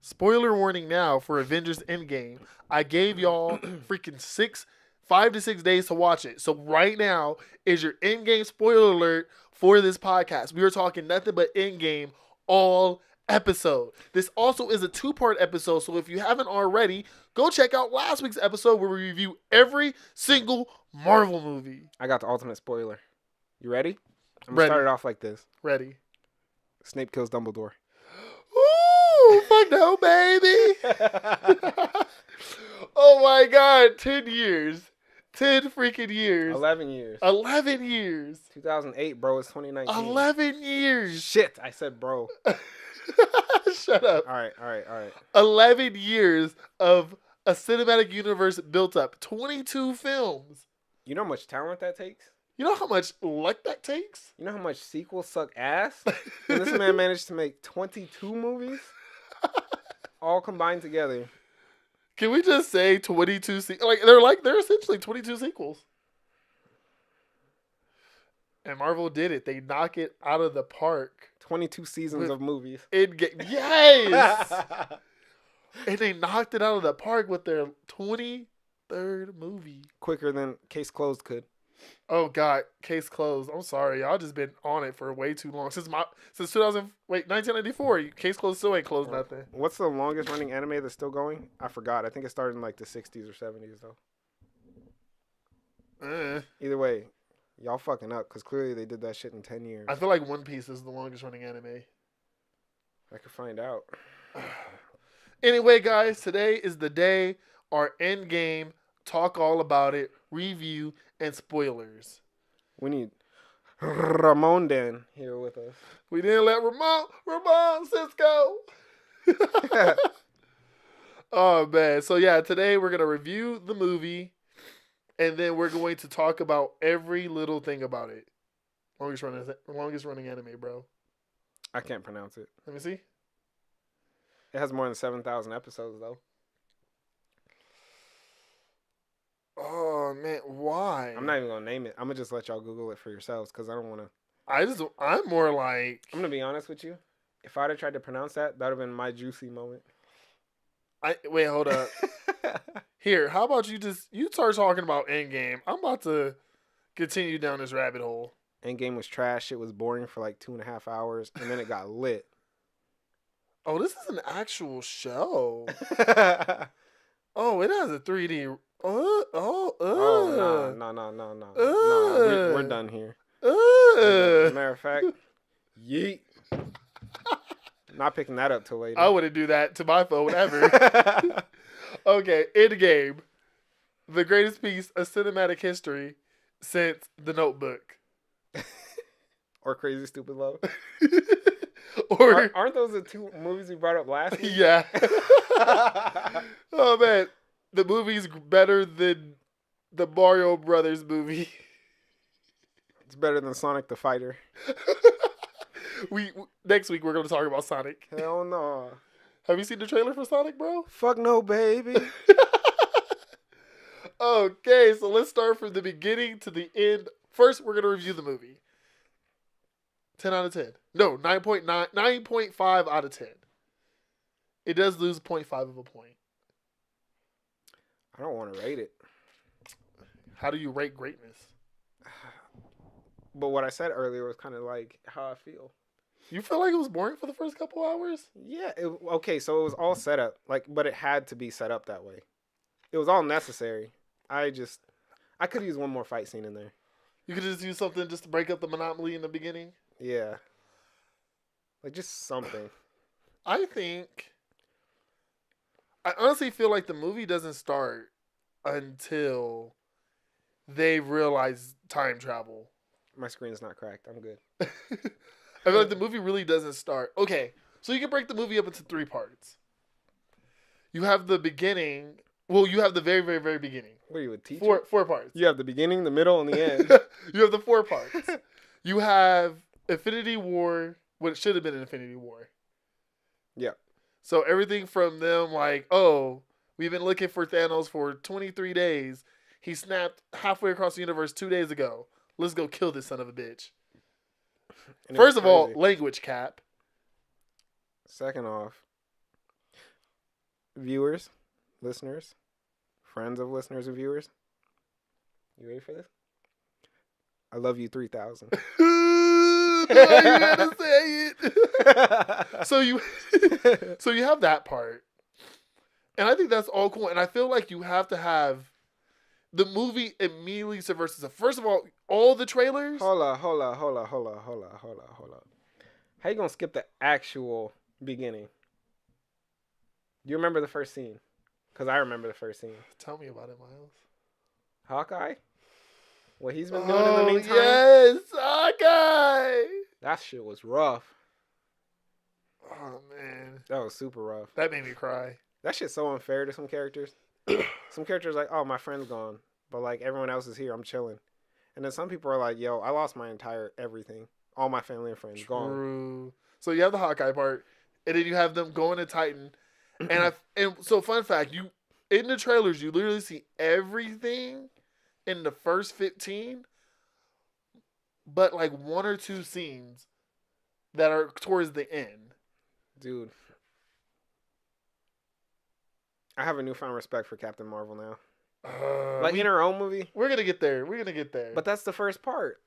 Spoiler warning now for Avengers Endgame. I gave y'all freaking 5 to 6 days to watch it. So right now is your Endgame spoiler alert for this podcast. We are talking nothing but Endgame all episode. This also is a two-part episode, so if you haven't already, go check out last week's episode where we review every single Marvel movie. I got the ultimate spoiler. You ready? I'm Ready. gonna start it off like this. Ready. Snape kills Dumbledore. Ooh, fuck no, baby. Oh my god, 10 years. 10 freaking years. 11 years. 11 years. 2008, bro. It's 2019. 11 years. Shit, I said bro. Shut up. All right. 11 years of a cinematic universe built up. 22 films. You know how much talent that takes? You know how much luck that takes? You know how much sequels suck ass? And this man managed to make 22 movies? All combined together. Can we just say 22 they're essentially 22 sequels. And Marvel did it. They knock it out of the park. 22 seasons of movies. Yes! And they knocked it out of the park with their 23rd movie. Quicker than Case Closed could. Oh God, case closed. I'm sorry, y'all just been on it for way too long. Since 1994, case closed still ain't closed nothing. What's the longest running anime that's still going? I forgot. I think it started in like the 60s or 70s though. Either way, y'all fucking up because clearly they did that shit in 10 years. I feel like One Piece is the longest running anime. I could find out. Anyway, guys, today is the day our end game talk all about it, review, and spoilers. We need Ramon Dan here with us. We didn't let Ramon Cisco. Oh, man. So, yeah, today we're going to review the movie, and then we're going to talk about every little thing about it. Longest running anime, bro. I can't pronounce it. Let me see. It has more than 7,000 episodes, though. Oh, man. Why? I'm not even going to name it. I'm going to just let y'all Google it for yourselves because I don't want to. I'm more like. I'm going to be honest with you. If I'd have tried to pronounce that, that would have been my juicy moment. Wait, hold up. Here, how about you start talking about Endgame? I'm about to continue down this rabbit hole. Endgame was trash. It was boring for like 2.5 hours, and then it got lit. Oh, this is an actual show. Oh, it has a 3D. No. We're done here. Matter of fact, yeet. Not picking that up till later. I wouldn't do that to my phone ever. Okay, Endgame. The greatest piece of cinematic history since The Notebook. Or Crazy Stupid Love. Aren't those the two movies we brought up last week? Yeah. Oh, man. The movie's better than the Mario Brothers movie. It's better than Sonic the Fighter. Next week we're going to talk about Sonic. Hell no. Have you seen the trailer for Sonic, bro? Fuck no, baby. Okay, so let's start from the beginning to the end. First, we're going to review the movie. 10 out of 10. No, 9.5 out of 10. It does lose 0.5 of a point. I don't want to rate it. How do you rate greatness? But what I said earlier was kind of like how I feel. You feel like it was boring for the first couple hours? Yeah. Okay, so it was all set up, but it had to be set up that way. It was all necessary. I could use one more fight scene in there. You could just use something just to break up the monopoly in the beginning? Yeah. Like just something. I honestly feel like the movie doesn't start until they realize time travel. My screen is not cracked. I'm good. I feel like the movie really doesn't start. Okay, so you can break the movie up into 3 parts. You have the beginning. Well, you have the very, very, very beginning. What are you, a teacher? 4 parts. You have the beginning, the middle, and the end. You have the 4 parts. You have Infinity War, what should have been Infinity War. Yeah. So everything from them like, oh, we've been looking for Thanos for 23 days. He snapped halfway across the universe 2 days ago. Let's go kill this son of a bitch. First of all, language cap. Second off, viewers, listeners, friends of listeners and viewers. You ready for this? I love you 3,000. No, you gotta say it. So you have that part, and I think that's all cool. And I feel like you have to have the movie immediately subverts itself. First of all the trailers. Hold up. How you gonna skip the actual beginning? Do you remember the first scene? Because I remember the first scene. Tell me about it, Miles. Hawkeye? What he's been doing in the meantime? Yes, Hawkeye. That shit was rough. Oh man, That was super rough. that made me cry. That shit's so unfair to some characters. Some characters like, oh, my friend's gone, but like everyone else is here. I'm chilling. And then some people are like, yo, I lost my entire everything. All my family and friends gone. True. So you have the Hawkeye part, and then you have them going to Titan. And so fun fact, you in the trailers you literally see everything in the first 15, but like one or two scenes that are towards the end. Dude. I have a newfound respect for Captain Marvel now. Like in her own movie. We're gonna get there. But that's the first part.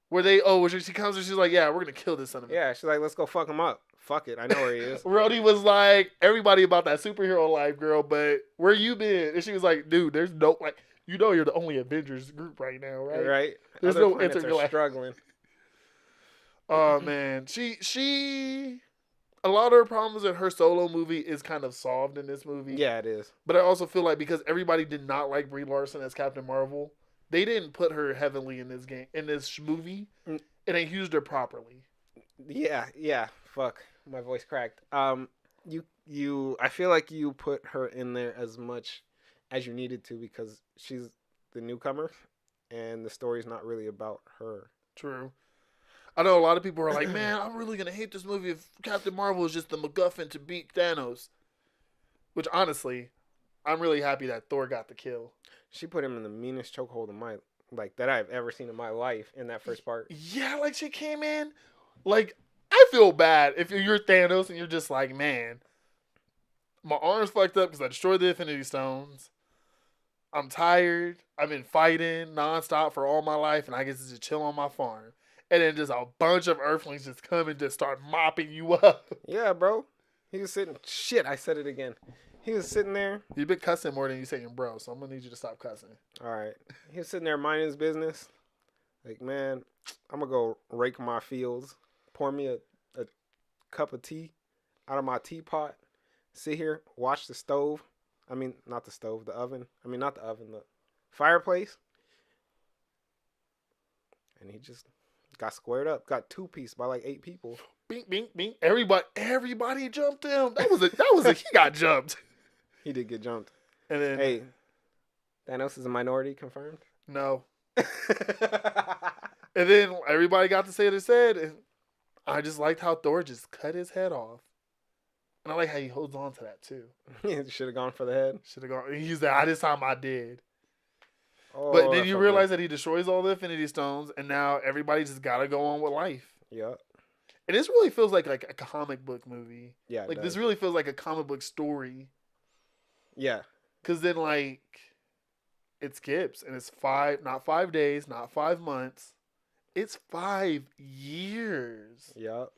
Where she comes and she's like, yeah, we're gonna kill this son of a. Yeah, she's like, let's go fuck him up. Fuck it, I know where he is. Rhodey was like, everybody about that superhero life, girl, but where you been? And she was like, dude, there's no, like, you know you're the only Avengers group right now, right? Right. There's Other no planets are intergalactic. struggling. Oh, man. She, a lot of her problems in her solo movie is kind of solved in this movie. Yeah, it is. But I also feel like because everybody did not like Brie Larson as Captain Marvel, they didn't put her heavily in this movie, and they used her properly. Yeah. Fuck. My voice cracked. I feel like you put her in there as much as you needed to because she's the newcomer and the story's not really about her. True. I know a lot of people are like, man, I'm really going to hate this movie if Captain Marvel is just the MacGuffin to beat Thanos. Which, honestly, I'm really happy that Thor got the kill. She put him in the meanest chokehold that I've ever seen in my life in that first part. Yeah, like she came in, like, I feel bad if you're Thanos and you're just like, man, my arm's fucked up because I destroyed the Infinity Stones. I'm tired. I've been fighting nonstop for all my life, and I get to just chill on my farm. And then just a bunch of Earthlings just come and just start mopping you up. Yeah, bro. He was sitting. Shit, I said it again. He was sitting there. You've been cussing more than you saying bro, so I'm going to need you to stop cussing. All right. He was sitting there minding his business. Like, man, I'm going to go rake my fields. Pour me a cup of tea out of my teapot. Sit here, watch the stove. I mean, not the stove, the oven. I mean, not the oven, the fireplace. And he just got squared up. Got two-pieced by like 8 people. Bing, bing, bing. Everybody jumped him. That was he got jumped. He did get jumped. And then, hey, Thanos is a minority, confirmed? No. And then everybody got to say what it said, and I just liked how Thor just cut his head off. And I like how he holds on to that, too. He should have gone for the head. Should have gone. He's like, this time I did. Oh, But then you realize that he destroys all the Infinity Stones, and now everybody just got to go on with life. Yep. And this really feels like a comic book movie. Yeah. Like, this really feels like a comic book story. Yeah. Because then, like, it skips, and it's not 5 days, not 5 months. It's 5 years. Yep.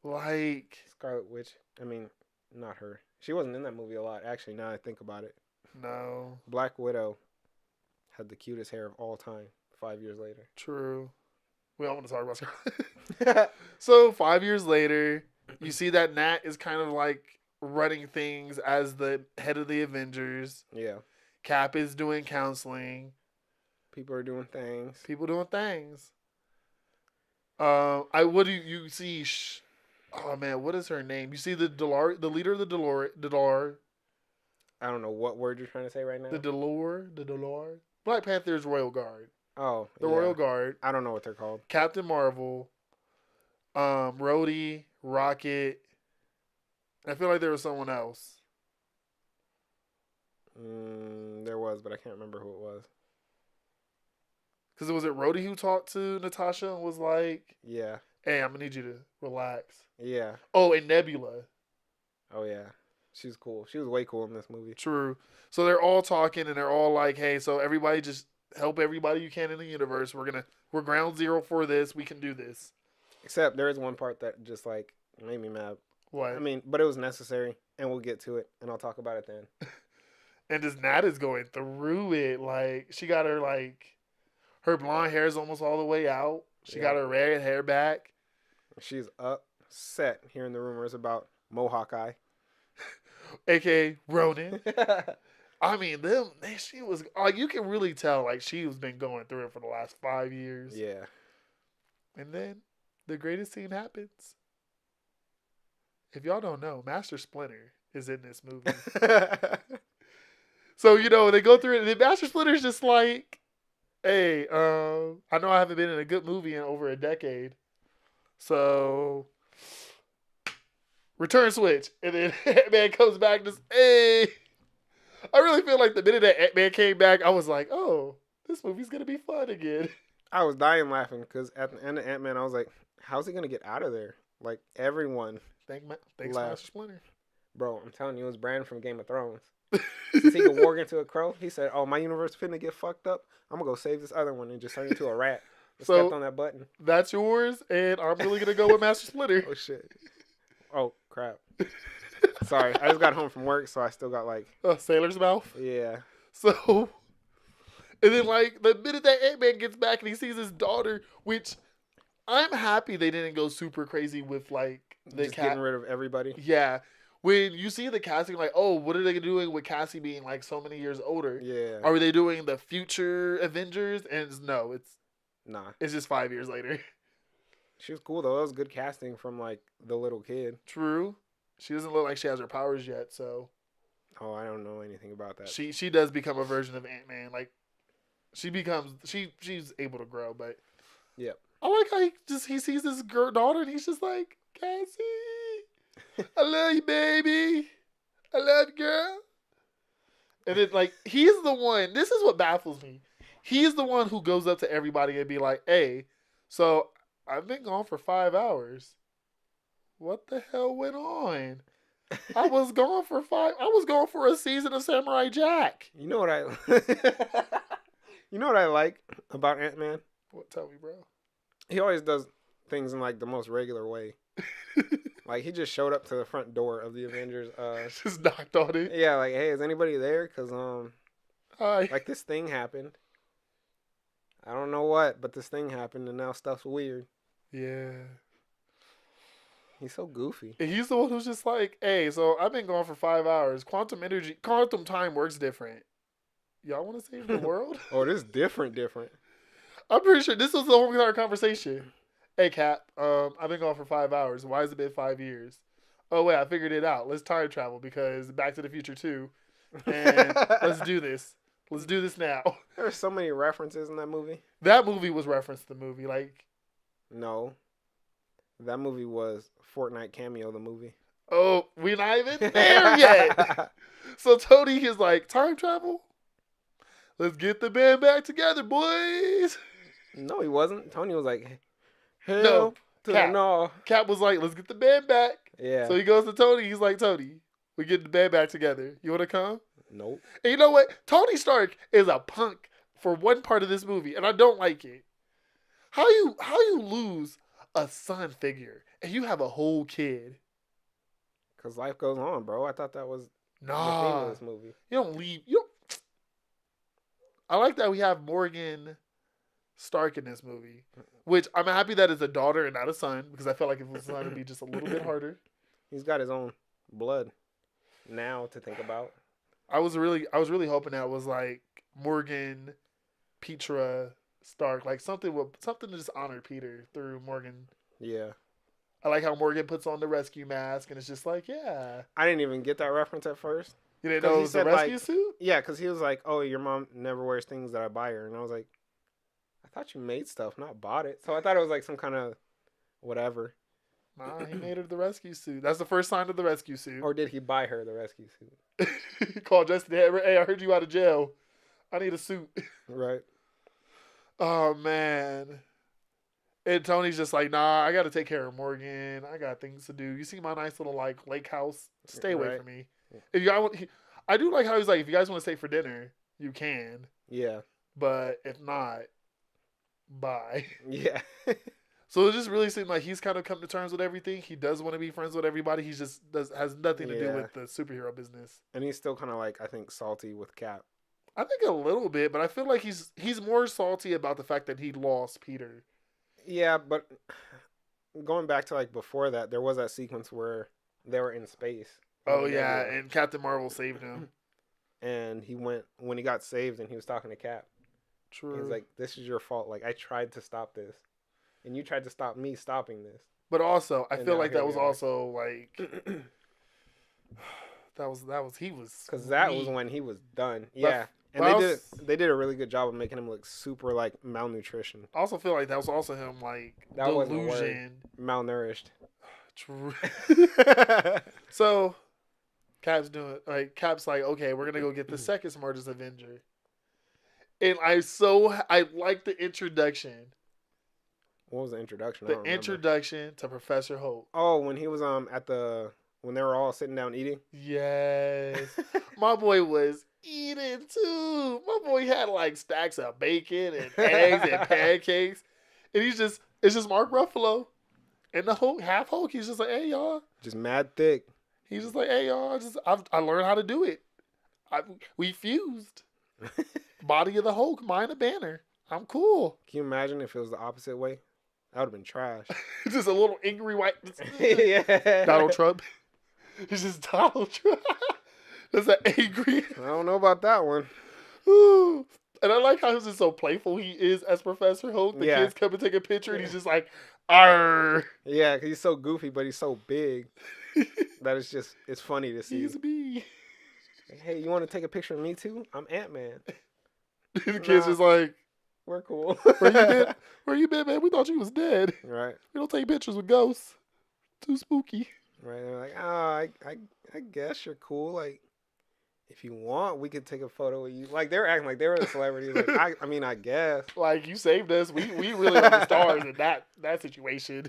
Like, Scarlet Witch. I mean, not her. She wasn't in that movie a lot, actually, now I think about it. no. Black Widow had the cutest hair of all time 5 years later. True. We all want to talk about Scarlet. So 5 years later, you see that Nat is kind of like running things as the head of the Avengers. Yeah. Cap is doing counseling. People are doing things. People doing things. What do you see? Oh man, what is her name? You see the leader of the Delor. I don't know what word you're trying to say right now. The Delor. Black Panther's Royal Guard. Oh, The yeah. Royal Guard. I don't know what they're called. Captain Marvel. Rhodey, Rocket. I feel like there was someone else. There was, but I can't remember who it was. Because was it Rhodey who talked to Natasha and was like, Yeah. hey, I'm going to need you to relax. Yeah. Oh, and Nebula. Oh, yeah. She's cool. She was way cool in this movie. True. So they're all talking and they're all like, "Hey, so everybody just help everybody you can in the universe. We're ground zero for this. We can do this." Except there is one part that just like made me mad. What? I mean, but it was necessary, and we'll get to it, and I'll talk about it then. And this Nat is going through it. Like she got her blonde hair is almost all the way out. She got her red hair back. She's upset hearing the rumors about Mohawk Eye, aka Ronan. I mean, she was like, you can really tell like she's been going through it for the last 5 years. Yeah. And then the greatest scene happens. If y'all don't know, Master Splinter is in this movie. So, they go through it, and Master Splinter's just like, "Hey, I know I haven't been in a good movie in over a decade. So, return switch." And then Ant-Man comes back and just, "Hey." I really feel like the minute that Ant-Man came back, I was like, "Oh, this movie's going to be fun again." I was dying laughing because at the end of Ant-Man, I was like, how's he going to get out of there? Like, everyone. Thanks, left. Master Splinter. Bro, I'm telling you, it was Bran from Game of Thrones. Since he could walk into a crow, he said, "Oh, my universe finna get fucked up. I'm gonna go save this other one," and just turned into a rat. Just stepped on that button. That's yours, and I'm really gonna go with Master Splinter. Oh shit. Oh crap. Sorry, I just got home from work, so I still got like sailor's mouth. Yeah. So, and then like the minute that Ant-Man gets back and he sees his daughter, which I'm happy they didn't go super crazy with like just getting rid of everybody. Yeah. When you see the casting, like, oh, what are they doing with Cassie being like so many years older? Yeah. Are they doing the future Avengers? And no, it's just 5 years later. She was cool though. That was good casting from like the little kid. True. She doesn't look like she has her powers yet, so. Oh, I don't know anything about that. She does become a version of Ant-Man. Like, she's able to grow, but. Yeah. I like how he sees this daughter and he's just like, "Cassie, I love you, baby. I love you, girl." And then, like, he's the one. This is what baffles me. He's the one who goes up to everybody and be like, "Hey, so I've been gone for 5 hours. What the hell went on? I was gone for a season of Samurai Jack." You know what you know what I like about Ant-Man? What? Tell me, bro. He always does things in like the most regular way. Like he just showed up to the front door of the Avengers. Just knocked on it. Yeah, like, "Hey, is anybody there? Cause Hi. like this thing happened. I don't know what, but this thing happened, and now stuff's weird." Yeah. He's so goofy. And he's the one who's just like, "Hey, so I've been gone for 5 hours. Quantum time works different. Y'all want to save the world?" Oh, this is different. I'm pretty sure this was the whole entire conversation. "Hey, Cap, I've been gone for 5 hours. Why has it been 5 years? Oh, wait, I figured it out. Let's time travel because Back to the Future 2. And let's do this. Let's do this now." There's so many references in that movie. That movie was referenced to the movie. Like, no. That movie was Fortnite Cameo, the movie. Oh, we're not even there yet. So Tony is like, "Time travel? Let's get the band back together, boys." No, he wasn't. Tony was like, "Hell No, to Cap. the no." Cap was like, "Let's get the band back." Yeah. So he goes to Tony. He's like, "Tony, we get the band back together. You want to come?" Nope. And you know what? Tony Stark is a punk for one part of this movie, and I don't like it. How you lose a son figure and you have a whole kid? Because life goes on, bro. I thought that was the theme Nah, of this movie. you don't leave. You don't. I like that we have Morgan Stark in this movie, which I'm happy that it's a daughter and not a son, because I felt like if it was a son, it'd be just a little bit harder. He's got his own blood now to think about. I was really hoping that was like Morgan, Petra Stark, like something to just honor Peter through Morgan. Yeah. I like how Morgan puts on the rescue mask, and it's just like, yeah. I didn't even get that reference at first. You didn't 'Cause know he it was a said, rescue like- suit? Yeah, because he was like, "Oh, your mom never wears things that I buy her." And I was like, "I thought you made stuff, not bought it." So I thought it was like some kind of whatever. Nah, he made her the rescue suit. That's the first sign of the rescue suit. Or did he buy her the rescue suit? He called Justin. "Hey, I heard you out of jail. I need a suit." Right. Oh, man. And Tony's just like, "Nah, I got to take care of Morgan. I got things to do. You see my nice little, like, lake house? Stay away Right. from me." If you guys I do like how he's like, if you guys want to stay for dinner, you can, Yeah. but if not, bye. Yeah. So it just really seemed like he's kind of come to terms with everything. He does want to be friends with everybody. He just has nothing to do Yeah. with the superhero business. And he's still kind of like, I think, salty with Cap. I think a little bit, but I feel like he's more salty about the fact that he lost Peter. Yeah, but going back to like before that, there was that sequence where they were in space. Oh yeah, and Captain Marvel saved him. And he went when he got saved, and he was talking to Cap. True. He's like, "This is your fault. Like I tried to stop this, and you tried to stop me stopping this." But also, I And feel now like here that we was are. also like that was he was Because that was weak. when he was done. Yeah, and they did a really good job of making him look super like malnutrition, I also feel like that was also him like That wasn't a word. delusion. malnourished. True. So Cap's like, okay, we're gonna go get the second smartest Avenger. And I like the introduction. What was the introduction? I The don't remember. introduction to Professor Hope. Oh, when he was when they were all sitting down eating. Yes. My boy was eating too. My boy had like stacks of bacon and eggs and pancakes. And it's just Mark Ruffalo. And the Hulk, half Hulk, he's just like, hey y'all. Just mad thick. He's just like, hey y'all, I learned how to do it. We fused. Body of the Hulk, mind a banner. I'm cool. Can you imagine if it was the opposite way? That would have been trash. Just a little angry white Yeah. Donald Trump. It's just Donald Trump. That's an angry. I don't know about that one. Ooh. And I like how he's just so playful he is as Professor Hulk. The Yeah. kids come and take a picture and he's just like, arr. Yeah, because he's so goofy, but he's so big that it's funny to see. He's me. Like, hey, you want to take a picture of me too? I'm Ant-Man. The kid's Nah. just like, We're cool. where you been? Where you been, man? We thought you was dead. Right. We don't take pictures with ghosts. Too spooky. Right. They're like, I guess you're cool. Like, if you want, we could take a photo with you. Like, they were acting like they were the celebrities. Like, I mean, I guess. Like, you saved us. We really are the stars in that situation.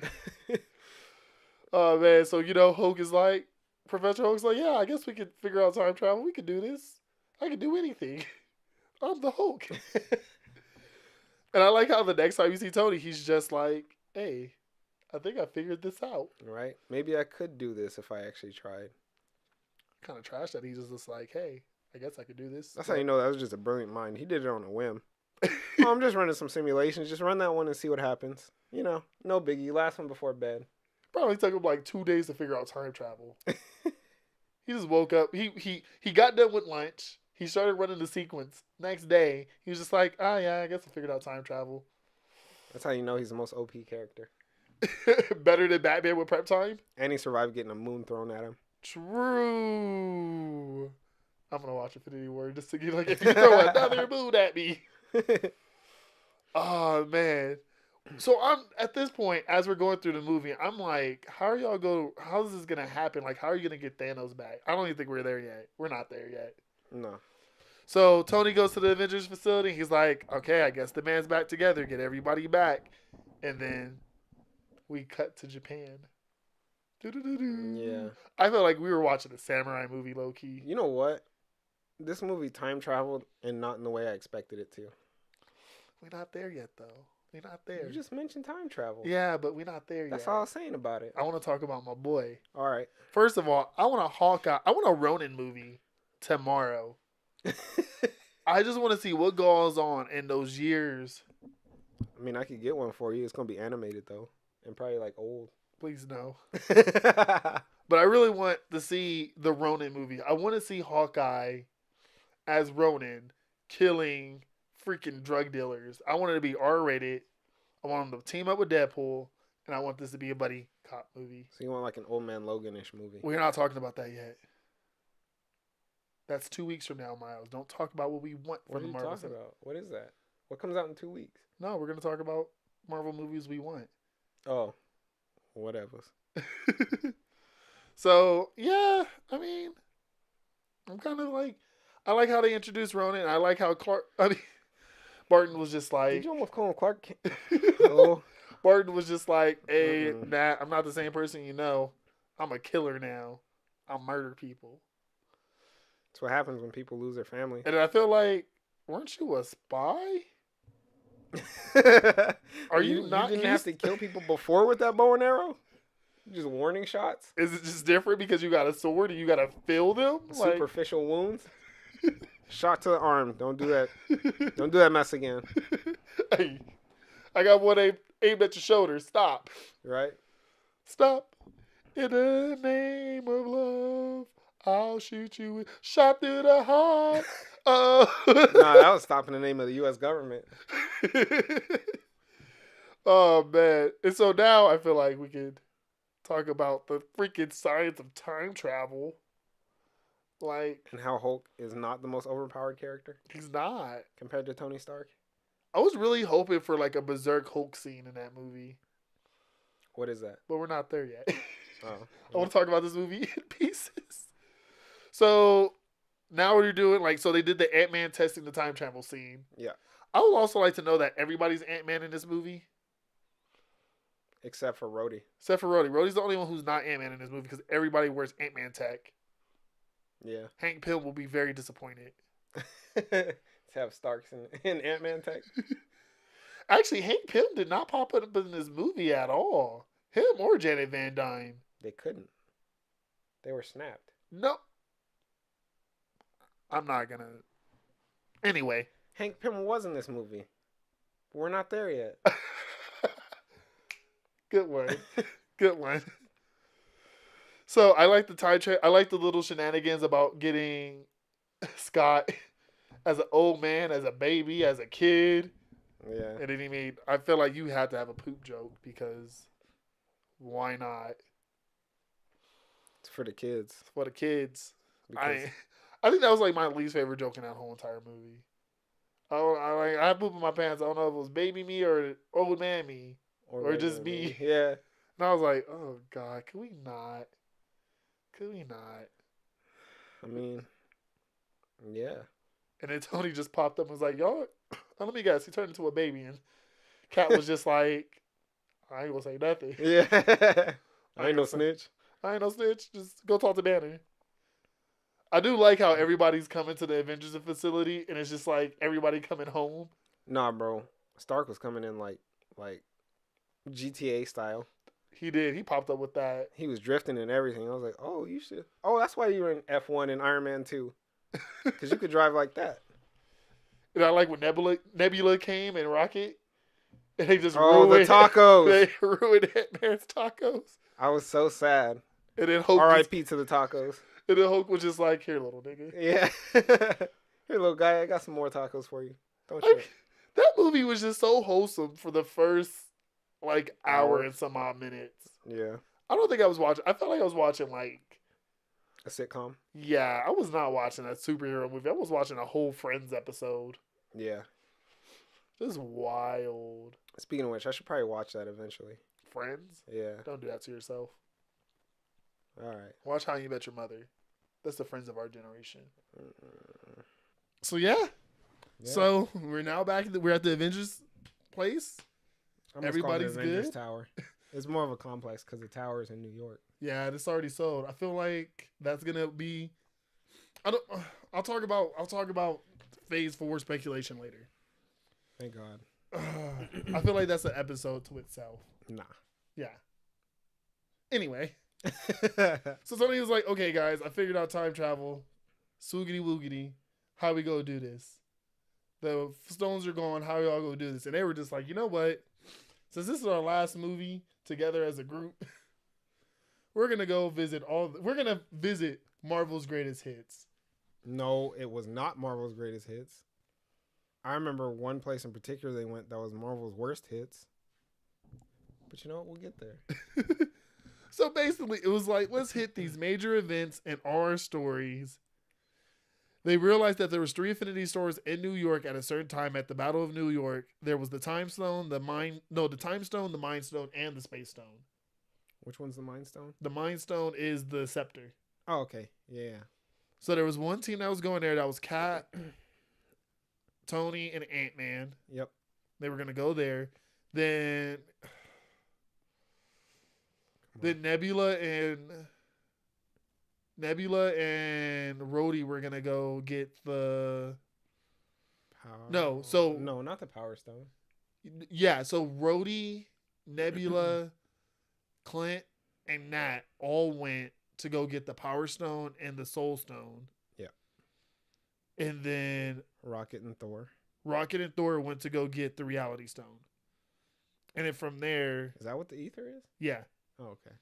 Oh, man. So, Hulk is like, Professor Hulk's like, yeah, I guess we could figure out time travel. We could do this. I could do anything. I'm the Hulk. And I like how the next time you see Tony, he's just like, hey, I think I figured this out. Right. Maybe I could do this if I actually tried. Kind of trash that he's just like, hey, I guess I could do this. That's how you know that was just a brilliant mind. He did it on a whim. Oh, I'm just running some simulations. Just run that one and see what happens. No biggie. Last one before bed. Probably took him like 2 days to figure out time travel. He just woke up. He got done with lunch. He started running the sequence. Next day, he was just like, oh, yeah, I guess I figured out time travel. That's how you know he's the most OP character. Better than Batman with prep time? And he survived getting a moon thrown at him. True. I'm going to watch Infinity War just to get like, if you throw another moon at me. Oh, man. So I'm at this point, as we're going through the movie, I'm like, how is this going to happen? Like, how are you going to get Thanos back? I don't even think we're there yet. We're not there yet. No. So Tony goes to the Avengers facility. He's like, okay, I guess the man's back together. Get everybody back. And then we cut to Japan. Yeah. I felt like we were watching a samurai movie, low key. You know what? This movie time traveled and not in the way I expected it to. We're not there yet, though. We're not there. You just mentioned time travel. Yeah, but we're not there That's yet. all I was saying about it. I want to talk about my boy. All right. First of all, I want a Ronin movie tomorrow. I just want to see what goes on in those years. I mean, I could get one for you. It's going to be animated, though. And probably, like, old. Please no. But I really want to see the Ronin movie. I want to see Hawkeye as Ronin killing freaking drug dealers. I want it to be R-rated. I want him to team up with Deadpool. And I want this to be a buddy cop movie. So you want, like, an Old Man Logan-ish movie. We're not talking about that yet. That's 2 weeks from now, Miles. Don't talk about what we want What from are the you Marvel. talking about? What is that? What comes out in 2 weeks? No, we're going to talk about Marvel movies we want. Oh. Whatever. So, yeah, I mean, I'm kind of like, I like how they introduced Ronin. I like how Barton was just like, Did you almost call him Clark Kent? Oh. Barton was just like, hey, Mm-mm. nah, I'm not the same person you know. I'm a killer now. I murder people. That's what happens when people lose their family. And I feel like, weren't you a spy? Are you not You didn't have used? to kill people before with that bow and arrow? Just warning shots? Is it just different because you got a sword and you got to fill them? Like, Superficial wounds? Shot to the arm. Don't do that. Don't do that mess again. Hey, I got one aimed at your shoulder. Stop. Right? Stop. In the name of love, I'll shoot you with shot through the heart. Nah, that was stopping the name of the U.S. government. Oh, man. And so now I feel like we could talk about the freaking science of time travel. Like, And how Hulk is not the most overpowered character he's not. compared to Tony Stark. I was really hoping for like a Berserk Hulk scene in that movie, What is that? but we're not there yet. Oh. I want to talk about this movie in pieces. So now what you're doing, like, so they did the Ant-Man testing the time travel scene. Yeah. I would also like to know that everybody's Ant-Man in this movie, Except for Rhodey. except for Rhodey. Rhodey's the only one who's not Ant-Man in this movie because everybody wears Ant-Man tech. Yeah. Hank Pym will be very disappointed. To have Starks and Ant-Man tech. Actually, Hank Pym did not pop up in this movie at all. Him or Janet Van Dyne. They couldn't. They were snapped. No. I'm not gonna. Anyway. Hank Pym was in this movie. But we're not there yet. Good one. Good one. So I like the time travel. I like the little shenanigans about getting Scott as an old man, as a baby, as a kid. Yeah. And then he made. I feel like you had to have a poop joke because why not? It's for the kids. For the kids. Because I think that was like my least favorite joke in that whole entire movie. I had poop in my pants. I don't know if it was baby me or old man me or just me. Yeah. And I was like, oh God, can we not? Could we not? I mean, yeah. And then Tony just popped up and was like, y'all, let me guess. He turned into a baby. And Cat was just like, I ain't gonna say nothing. Yeah. I ain't no snitch. I ain't no snitch. Just go talk to Banner. I do like how everybody's coming to the Avengers facility and it's just like everybody coming home. Nah, bro. Stark was coming in like GTA style. He did. He popped up with that. He was drifting and everything. I was like, oh, you should. Oh, that's why you were in F1 and Iron Man 2. Because you could drive like that. And I like when Nebula came and Rocket. And they just ruined the tacos. They ruined Ant-Man's tacos. I was so sad. And then Hulk R.I.P. to the tacos. And then Hulk was just like, here, little nigga. Yeah. Here, little guy, I got some more tacos for you. Don't trip. That movie was just so wholesome for the first, like, hour and some odd minutes. Yeah. I don't think I was watching. I felt like I was watching, like... A sitcom? Yeah, I was not watching a superhero movie. I was watching a whole Friends episode. Yeah. This is wild. Speaking of which, I should probably watch that eventually. Friends? Yeah. Don't do that to yourself. All right. Watch How You Met Your Mother. That's the Friends of our generation. So, yeah. So, we're now back. We're at the Avengers place. Everybody's Avengers good. Tower. It's more of a complex because the tower is in New York. Yeah, it's already sold. I feel like that's gonna be. I'll talk about Phase 4 speculation later. Thank God. I feel like that's an episode to itself. Nah. Yeah. Anyway, so Tony was like, "Okay, guys, I figured out time travel. Swoogity woogity, how we go do this? The stones are gone. How we all go do this?" And they were just like, "You know what? Since this is our last movie together as a group, we're gonna go visit we're gonna visit Marvel's greatest hits." No, it was not Marvel's greatest hits. I remember one place in particular they went that was Marvel's worst hits. But you know what? We'll get there. So basically, it was like, let's hit these major events and our stories. They realized that there was 3 Infinity Stores in New York at a certain time at the Battle of New York. There was the Time Stone, the Time Stone, the Mind Stone, and the Space Stone. Which one's the Mind Stone? The Mind Stone is the scepter. Oh, okay. Yeah. So there was one team that was going there that was Cat, Tony, and Ant-Man. Yep. They were going to go there. Then Nebula and Nebula and Rhodey were gonna go get the Power. no. So no, not the Power Stone. yeah, so Rhodey, Nebula, Clint, and Nat all went to go get the Power Stone and the Soul Stone. Yeah. And then Rocket and Thor. Rocket and Thor went to go get the Reality Stone. And then from there, Is that what the ether is? yeah, Oh, okay.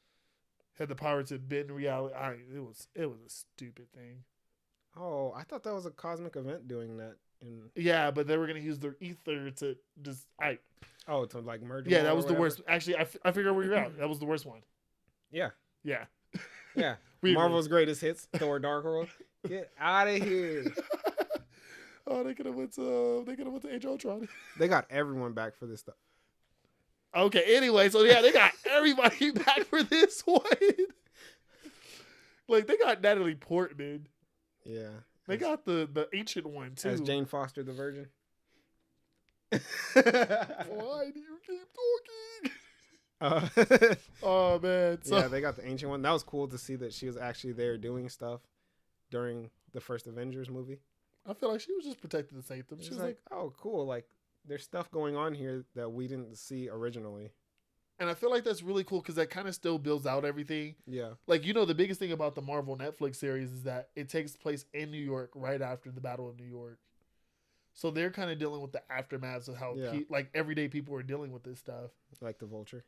had the power to bend reality. It was a stupid thing. Oh, I thought that was a cosmic event doing that. Yeah, but they were gonna use their ether to just to like merge. Yeah, them all that or was the whatever? worst. Actually, I figured we were out. That was the worst one. Yeah. Yeah. Yeah. We Marvel's greatest hits. Thor: Dark World. Get out of here. Oh, they could have went to Age of Ultron. They got everyone back for this stuff. Okay, anyway, so yeah, they got everybody back for this one. Like they got Natalie Portman. Yeah. They got the ancient one too. As Jane Foster the Virgin. Why do you keep talking? Oh man. So, yeah, they got the ancient one. That was cool to see that she was actually there doing stuff during the first Avengers movie. I feel like she was just protecting the sanctum. She was like, oh, cool. Like, there's stuff going on here that we didn't see originally. and I feel like that's really cool because that kind of still builds out everything. Yeah. Like, the biggest thing about the Marvel Netflix series is that it takes place in New York right after the Battle of New York. So they're kind of dealing with the aftermaths of how, like, everyday people are dealing with this stuff. Like the Vulture.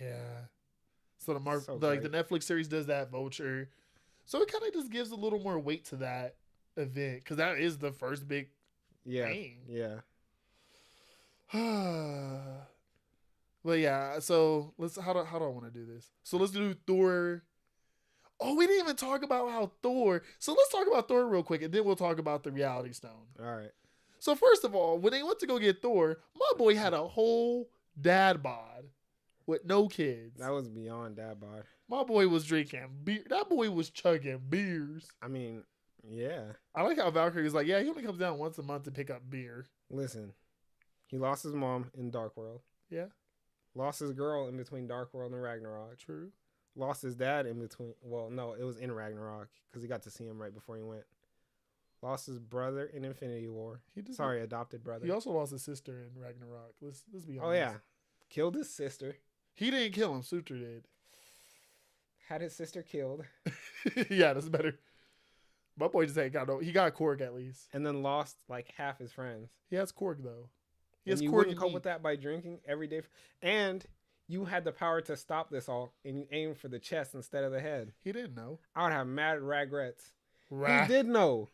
Yeah. So the So the Netflix series does that, Vulture. So it kind of just gives a little more weight to that event because that is the first big thing. Yeah. But yeah, so let's how do I want to do this? So let's do Thor. Oh, we didn't even talk about how Thor. So let's talk about Thor real quick, and then we'll talk about the Reality Stone. All right. So first of all, when they went to go get Thor, my boy had a whole dad bod with no kids. That was beyond dad bod. My boy was drinking beer. That boy was chugging beers. I mean, yeah. I like how Valkyrie was like, yeah, he only comes down once a month to pick up beer. Listen, he lost his mom in Dark World. Yeah. Lost his girl in between Dark World and Ragnarok. True. Lost his dad in between. Well, no, it was in Ragnarok because he got to see him right before he went. Lost his brother in Infinity War. Adopted brother. He also lost his sister in Ragnarok. Let's be honest. Oh yeah, killed his sister. He didn't kill him. Sutra did. Had his sister killed. Yeah, that's better. My boy just ain't got no. He got Korg at least. And then lost like half his friends. He has Korg though. And you wouldn't cope with that by drinking every day. And you had the power to stop this all, and you aimed for the chest instead of the head. He didn't know. I would have mad regrets. He did know.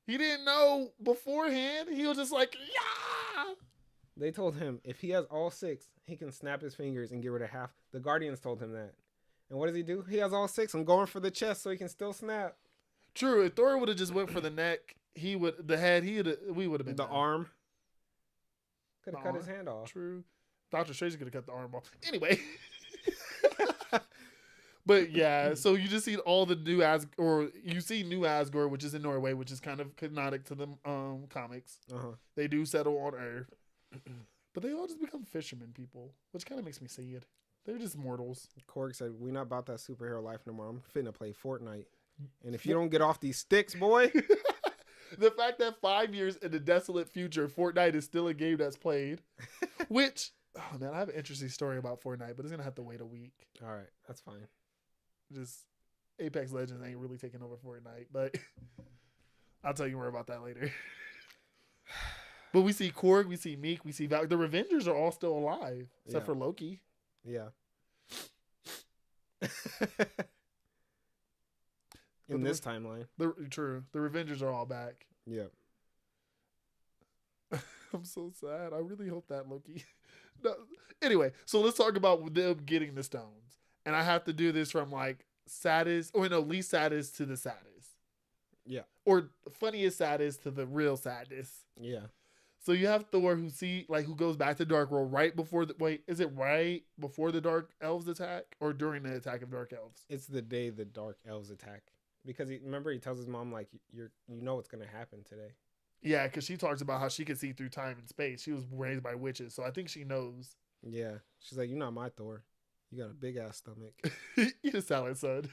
He didn't know beforehand. He was just like, yeah. They told him if he has all 6, he can snap his fingers and get rid of half. The Guardians told him that. And what does he do? He has all 6. I'm going for the chest so he can still snap. True. If Thor would have just went for the neck, we would have been the down. arm. Could have cut his hand off. True. Dr. Strange could have cut the arm off. Anyway. But yeah, so you just see all the new you see New Asgard, which is in Norway, which is kind of canonic to the comics. Uh-huh. They do settle on Earth, but they all just become fishermen people, which kind of makes me sad. They're just mortals. Korg said, "We not about that superhero life no more. I'm finna play Fortnite, and if you don't get off these sticks, boy." The fact that 5 years in the desolate future, Fortnite is still a game that's played, which, oh man, I have an interesting story about Fortnite, but it's gonna have to wait a week. All right, that's fine. Just Apex Legends ain't really taking over Fortnite, but I'll tell you more about that later. But we see Korg, we see Meek, we see Val. The Revengers are all still alive, except for Loki. Yeah. In this timeline. True. The Revengers are all back. Yeah. I'm so sad. I really hope that Loki. No. Anyway, so let's talk about them getting the stones. And I have to do this from like least saddest to the saddest. Yeah. Or funniest saddest to the real sadness. Yeah. So you have Thor who goes back to Dark World right before is it right before the Dark Elves attack or during the attack of Dark Elves? It's the day the Dark Elves attack. Because he tells his mom like you know what's gonna happen today. Yeah, because she talks about how she can see through time and space. She was raised by witches, so I think she knows. Yeah, she's like, "You're not my Thor. You got a big ass stomach." Eat a salad, son.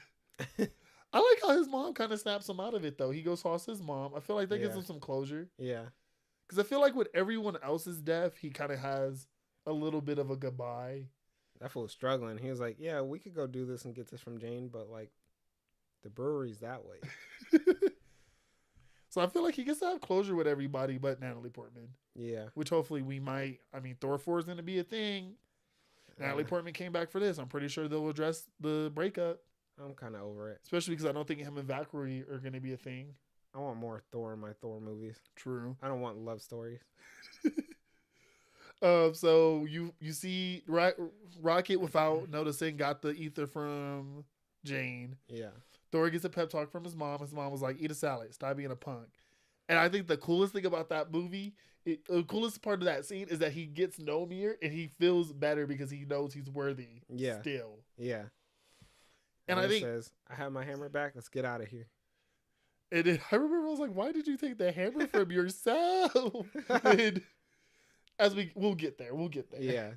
I like how his mom kind of snaps him out of it though. He goes toss his mom. I feel like that gives Yeah. him some closure. Yeah. Because I feel like with everyone else's death, he kind of has a little bit of a goodbye. That fool was struggling. He was like, yeah, we could go do this and get this from Jane, but like the brewery's that way. So I feel like he gets to have closure with everybody but Natalie Portman. Yeah. Which hopefully we might. I mean, Thor 4 is going to be a thing. Natalie Portman came back for this. I'm pretty sure they'll address the breakup. I'm kind of over it. Especially because I don't think him and Valkyrie are going to be a thing. I want more Thor in my Thor movies. True. I don't want love stories. So you see Rocket without noticing got the ether from Jane. Yeah. Thor gets a pep talk from his mom. His mom was like, eat a salad. Stop being a punk. And I think the coolest thing about that movie, the coolest part of that scene is that he gets Nomir and he feels better because he knows he's worthy. Yeah. Still. Yeah. And I think says, I have my hammer back. Let's get out of here. And then I remember I was like, why did you take the hammer from yourself? And we'll get there. We'll get there. Yeah.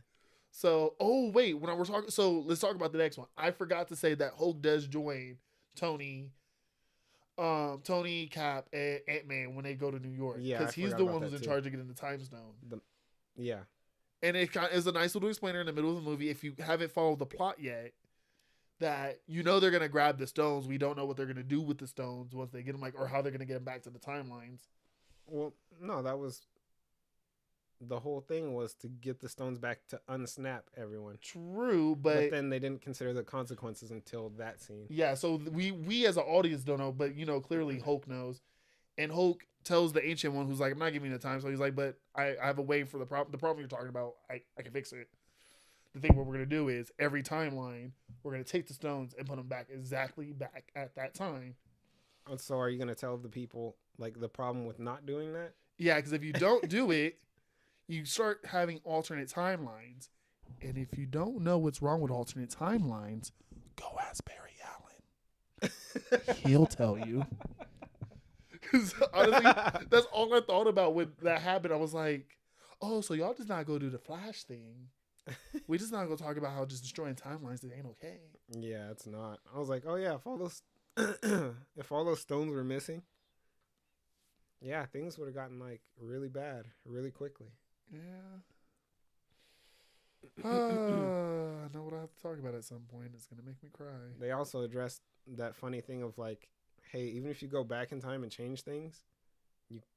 So, when I was talking, so let's talk about the next one. I forgot to say that Hulk does join Tony, Cap, and Ant-Man when they go to New York. Yeah, because he's the one who's in charge of getting the time stone. Yeah. And it is a nice little explainer in the middle of the movie if you haven't followed the plot yet. That they're gonna grab the stones. We don't know what they're gonna do with the stones once they get them, or how they're gonna get them back to the timelines. Well, no, that was the whole thing was to get the stones back to unsnap everyone. True, but then they didn't consider the consequences until that scene. Yeah, so we as an audience don't know, but clearly Hulk knows, and Hulk tells the Ancient One, who's like, I'm not giving you the time. So he's like, but I have a way for the problem you're talking about. I can fix it. The thing what we're gonna do is every timeline we're gonna take the stones and put them back exactly back at that time. And so are you gonna tell the people like the problem with not doing that? Yeah, because if you don't do it, you start having alternate timelines, and if you don't know what's wrong with alternate timelines, go ask Barry Allen. He'll tell you. Because honestly, that's all I thought about when that happened. I was like, oh, so y'all just not go do the Flash thing. We just not gonna talk about how just destroying timelines that ain't okay. Yeah, it's not. I was like, oh yeah, if all those if all those stones were missing, yeah, things would have gotten like really bad really quickly. Yeah. I know what I have to talk about at some point. It's gonna make me cry. They also addressed that funny thing of like, hey, even if you go back in time and change things,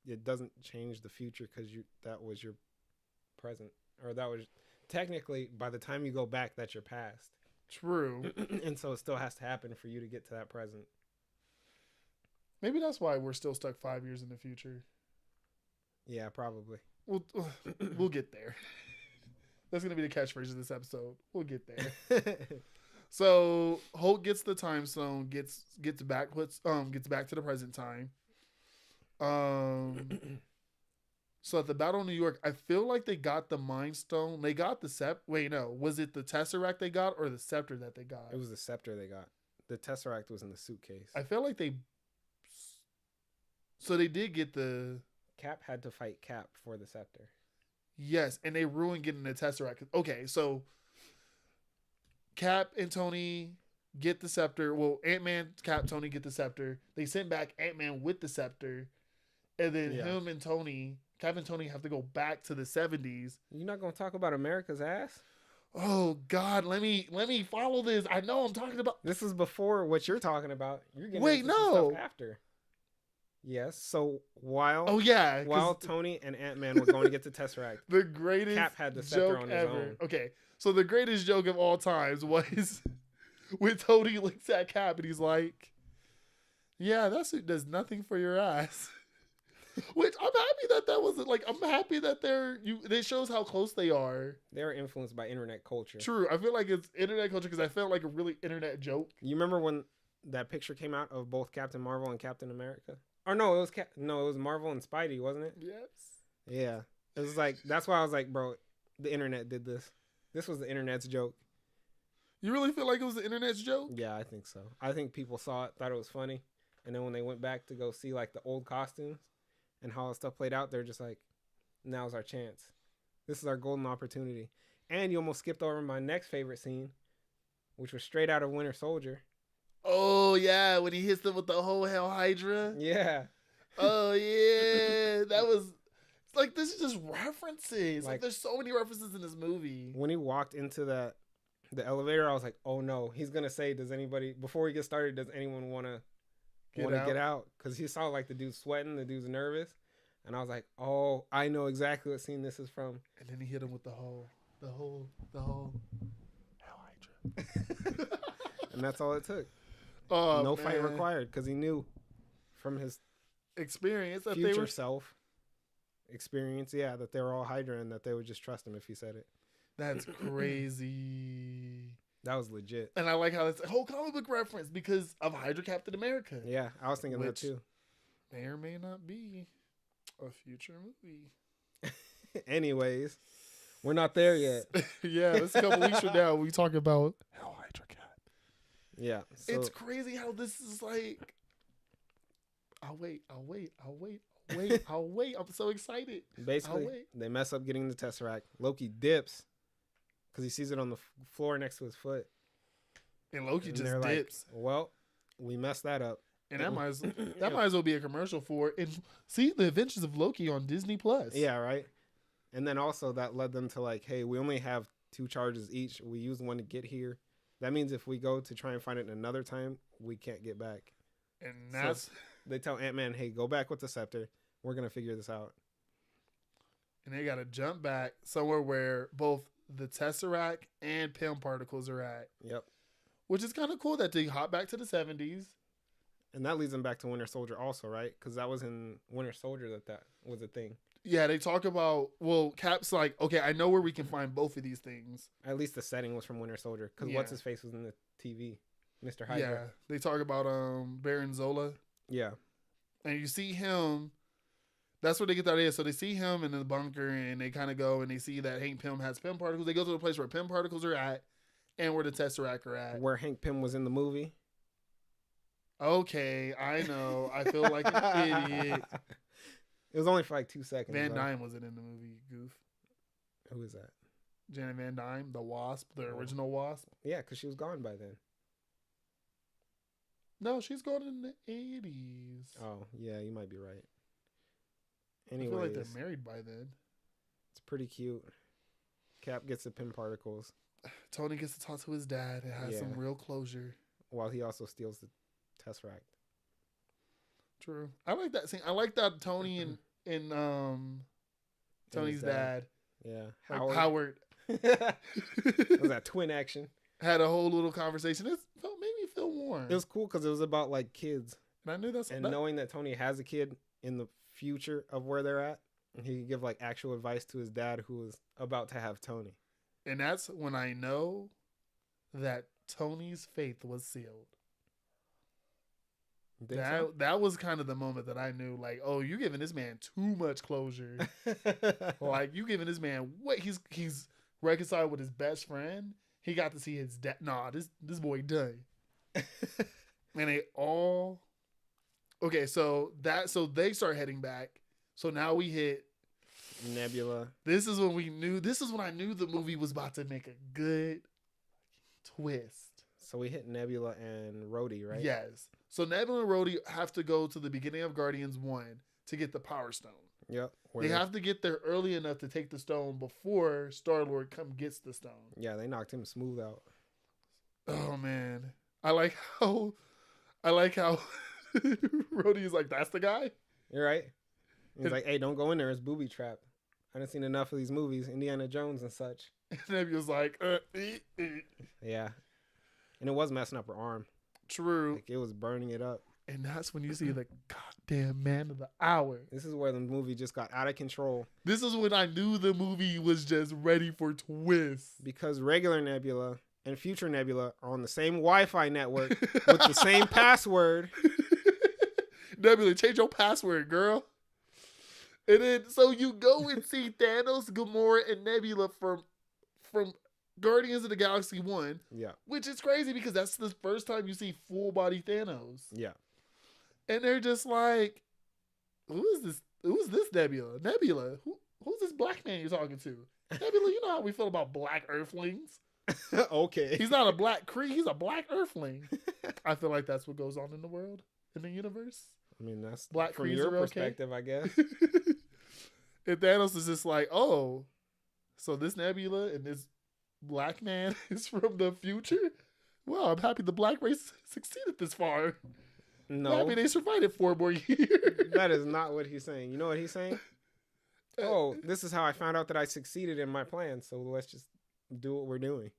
it doesn't change the future because that was your present, or that was technically by the time you go back, that's your past. True. And so it still has to happen for you to get to that present. Maybe that's why we're still stuck 5 years in the future. Yeah, probably. We'll get there. That's gonna be the catchphrase of this episode. We'll get there. So Hulk gets the time stone, gets back to the present time. So at the Battle of New York, I feel like they got the Mind Stone. They got the Wait, no. Was it the Tesseract they got or the Scepter that they got? It was the scepter they got. The Tesseract was in the suitcase. I feel like they... So they did get the... Cap had to fight Cap for the scepter. Yes, and they ruined getting the Tesseract. Okay, so Cap and Tony get the scepter. Well, Ant-Man, Cap, Tony get the scepter. They send back Ant-Man with the scepter. And then him and Tony... Cap and Tony have to go back to the 70s. You're not going to talk about America's ass? Oh God, let me follow this. I know I'm talking about. This is before what you're talking about. You're getting into stuff after. Yes. So while Tony and Ant-Man were going to get the Tesseract, the greatest Cap had the scepter on his own. Okay, so the greatest joke of all times was when Tony looks at Cap and he's like, "Yeah, that suit does nothing for your ass." Which I'm happy that wasn't like. I'm happy that It shows how close they are. They're influenced by internet culture. True, I feel like it's internet culture because I felt like a really internet joke. You remember when that picture came out of both Captain Marvel and Captain America? Or no, it was Marvel and Spidey, wasn't it? Yes. Yeah, it was like that's why I was like, bro, the internet did this. This was the internet's joke. You really feel like it was the internet's joke? Yeah, I think so. I think people saw it, thought it was funny, and then when they went back to go see like the old costumes and how stuff played out, they're just like, now's our chance. This is our golden opportunity. And you almost skipped over my next favorite scene, which was straight out of Winter Soldier, Oh yeah, when he hits them with the whole Hell Hydra. Yeah. Oh yeah, that was. It's like this is just references. Like there's so many references in this movie. When he walked into the elevator, I was like, oh no, he's gonna say, does anybody before we get started, does anyone want to get out? Because he saw like the dude sweating, the dude's nervous, and I was like, oh, I know exactly what scene this is from. And then he hit him with the whole Hell Hydra. And that's all it took. Oh, no fight required, because he knew from his experience that future self experience, that they were all Hydra and that they would just trust him if he said it. That's crazy. That was legit. And I like how it's a whole comic book reference because of Hydra Captain America. Yeah, I was thinking that too. May or may not be a future movie. Anyways, we're not there yet. Yeah, it's a couple weeks from now. We talk about Hell Hydra Cat. Yeah. So, it's crazy how this is like. I'll wait. I'm so excited. Basically, they mess up getting the Tesseract. Loki dips because he sees it on the floor next to his foot. And Loki just dips. Like, well, we messed that up. And that might as well be a commercial for and see the Adventures of Loki on Disney Plus. Yeah, right. And then also that led them to like, hey, we only have 2 charges each. We used one to get here. That means if we go to try and find it another time, we can't get back. And that's so they tell Ant-Man, hey, go back with the scepter. We're gonna figure this out. And they gotta jump back somewhere where both the Tesseract and Pym particles are at. Yep. Which is kind of cool that they hop back to the 70s. And that leads them back to Winter Soldier also, right? Because that was in Winter Soldier that was a thing. Yeah, they talk about, well, Cap's like, okay, I know where we can find both of these things. At least the setting was from Winter Soldier. Because What's-His-Face was in the TV. Mr. Hydra. Yeah, they talk about Baron Zola. Yeah. And you see him, that's where they get the idea. So they see him in the bunker and they kind of go and they see that Hank Pym has Pym particles. They go to the place where Pym particles are at and where the Tesseract are at. Where Hank Pym was in the movie. Okay, I know. I feel like an idiot. It was only for like 2 seconds. Van Dyne wasn't in the movie, goof. Who is that? Janet Van Dyne, the Wasp, the original Wasp. Yeah, because she was gone by then. No, she's gone in the 80s. Oh, yeah, you might be right. Anyways, I feel like they're married by then. It's pretty cute. Cap gets the Pym particles. Tony gets to talk to his dad. It has some real closure. While he also steals the Tesseract. True. I like that scene. I like that Tony and Tony's dad. Yeah. Like Howard. Was that twin action? Had a whole little conversation. It made me feel warm. It was cool because it was about like kids. And I knew that's knowing that Tony has a kid in the future of where they're at, and he could give like actual advice to his dad who was about to have Tony. And that's when I know that Tony's fate was sealed. That was kind of the moment that I knew, like, oh, you giving this man too much closure. Like, you giving this man what he's reconciled with his best friend. He got to see his dad. Nah, this boy done. And they all okay. So they start heading back. So now we hit Nebula. This is when I knew the movie was about to make a good twist. So we hit Nebula and Rhodey, right? Yes. So Nebula and Rhodey have to go to the beginning of Guardians 1 to get the Power Stone. Yep. They have to get there early enough to take the stone before Star-Lord gets the stone. Yeah, they knocked him smooth out. Oh man. I like how Rhodey is like, that's the guy? You're right. He's like, hey, don't go in there, it's booby trap. I done seen enough of these movies, Indiana Jones and such. And Nebula's like, Yeah. And it was messing up her arm. True. Like, it was burning it up. And that's when you see the goddamn man of the hour. This is where the movie just got out of control. This is when I knew the movie was just ready for twists. Because regular Nebula and future Nebula are on the same Wi-Fi network with the same password. Nebula, change your password, girl. And then, so you go and see Thanos, Gamora, and Nebula from Guardians of the Galaxy 1. Yeah. Which is crazy because that's the first time you see full body Thanos. Yeah. And they're just like, who's this Nebula? Nebula, who's this black man you're talking to? Nebula, you know how we feel about black earthlings. Okay. He's not a black Kree. He's a black Earthling. I feel like that's what goes on in the world, in the universe. I mean, that's Black from Krees your are okay. perspective, I guess. And Thanos is just like, oh, so this Nebula and this black man is from the future? Well, I'm happy the black race succeeded this far. No. I'm happy they survived it 4 more years. That is not what he's saying. You know what he's saying? Oh, this is how I found out that I succeeded in my plan. So let's just do what we're doing.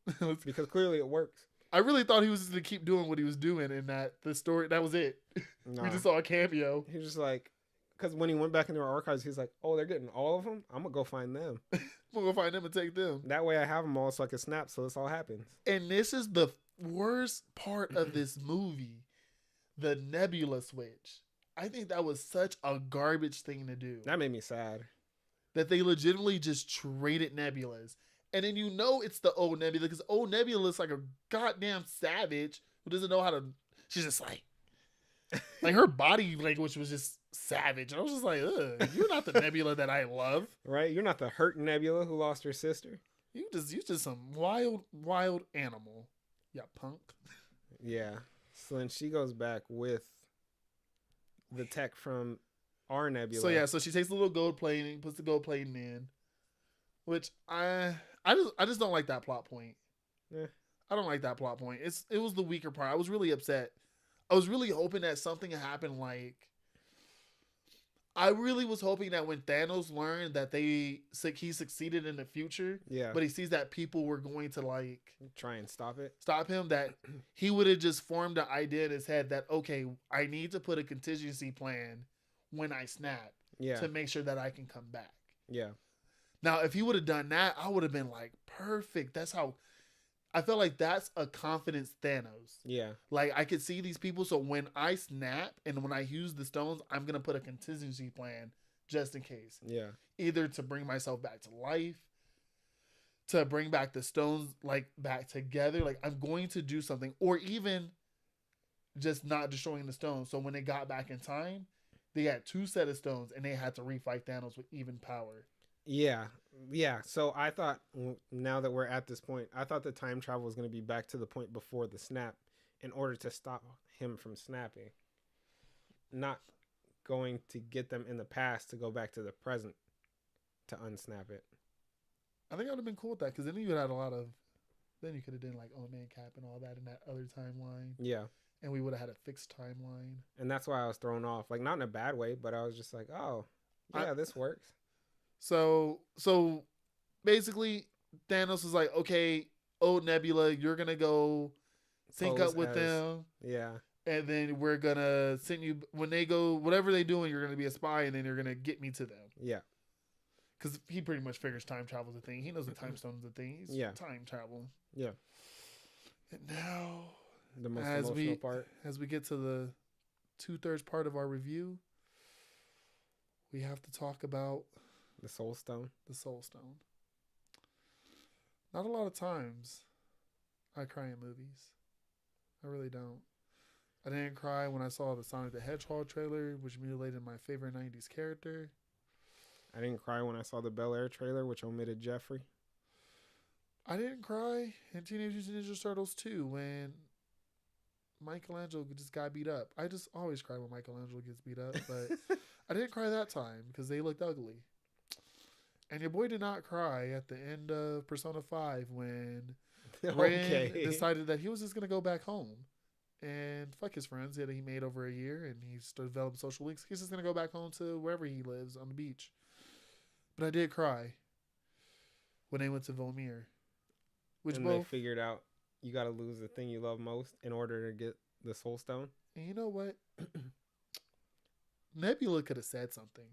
Because clearly it works. I really thought he was just going to keep doing what he was doing in the story. That was it. Nah. We just saw a cameo. He was just like, because when he went back into our archives, he's like, oh, they're getting all of them? I'm going to go find them. I'm going to go find them and take them. That way I have them all so I can snap so this all happens. And this is the worst part of this movie. The Nebula switch. I think that was such a garbage thing to do. That made me sad. That they legitimately just traded Nebulas. And then you know it's the old Nebula because old Nebula looks like a goddamn savage who doesn't know how to. She's just like her body language was just savage. And I was just like, ugh, you're not the Nebula that I love. Right? You're not the hurt Nebula who lost her sister. You just some wild animal. Yeah, punk. Yeah. So then she goes back with the tech from our Nebula. So yeah, so she takes the little gold plating, puts the gold plating in, which I just don't like that plot point. Yeah. I don't like that plot point. It was the weaker part. I was really upset. I was really hoping that something happened. Like, I really was hoping that when Thanos learned that he succeeded in the future, yeah, but he sees that people were going to like try and stop him, that he would have just formed an idea in his head that, okay, I need to put a contingency plan when I snap to make sure that I can come back. Yeah. Now, if he would have done that, I would have been like, perfect. That's how I felt like that's a confidence Thanos. Yeah. Like, I could see these people. So when I snap and when I use the stones, I'm going to put a contingency plan just in case. Yeah. Either to bring myself back to life, to bring back the stones, like, back together. Like, I'm going to do something. Or even just not destroying the stones. So when they got back in time, they had 2 set of stones and they had to refight Thanos with even power. Yeah. Yeah. So I thought, now that we're at this point, I thought the time travel was going to be back to the point before the snap in order to stop him from snapping. Not going to get them in the past to go back to the present to unsnap it. I think I would have been cool with that because then you would have had a lot of. Then you could have done like Old Man Cap and all that in that other timeline. Yeah. And we would have had a fixed timeline. And that's why I was thrown off. Like, not in a bad way, but I was just like, oh, yeah, this works. So basically, Thanos was like, okay, old Nebula, you're going to go sync up with them. Yeah. And then we're going to send you, when they go, whatever they're doing, you're going to be a spy, and then you're going to get me to them. Yeah. Because he pretty much figures time travel is a thing. He knows the time stone is a thing. He's time travel. Yeah. And now, the most emotional part. As we get to the 2/3 part of our review, we have to talk about the Soul Stone. The Soul Stone. Not a lot of times I cry in movies. I really don't. I didn't cry when I saw the Sonic the Hedgehog trailer, which mutilated my favorite 90s character. I didn't cry when I saw the Bel Air trailer, which omitted Jeffrey. I didn't cry in Teenage Mutant Ninja Turtles 2 when Michelangelo just got beat up. I just always cry when Michelangelo gets beat up, but I didn't cry that time because they looked ugly. And your boy did not cry at the end of Persona 5 when Ren decided that he was just going to go back home and fuck his friends that he made over a year, and he's developed social links. He's just going to go back home to wherever he lives on the beach. But I did cry when they went to Volmir. They figured out you got to lose the thing you love most in order to get the Soul Stone. And you know what? Nebula could have said something.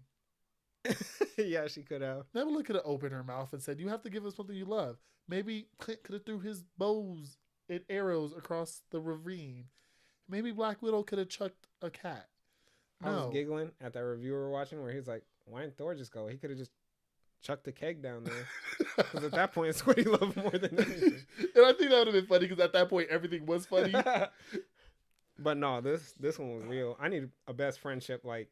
Yeah, she could have. Nebula could have opened her mouth and said, you have to give us something you love. Maybe Clint could have threw his bows and arrows across the ravine. Maybe Black Widow could have chucked a cat. I was giggling at that review we were watching where he's like, why didn't Thor just go? He could have just chucked the keg down there. Because at that point, it's what he loved more than anything. And I think that would have been funny because at that point, everything was funny. But no, this one was real. I need a best friendship like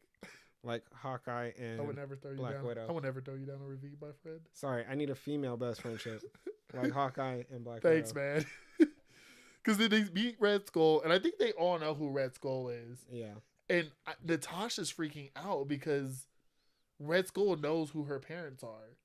Hawkeye and I would never throw you Black down. Widow. I would never throw you down a ravine, my friend. Sorry, I need a female best friendship. like Hawkeye and Black Thanks, Widow. man. Because then they beat Red Skull, and I think they all know who Red Skull is. Yeah. And Natasha's freaking out because Red Skull knows who her parents are.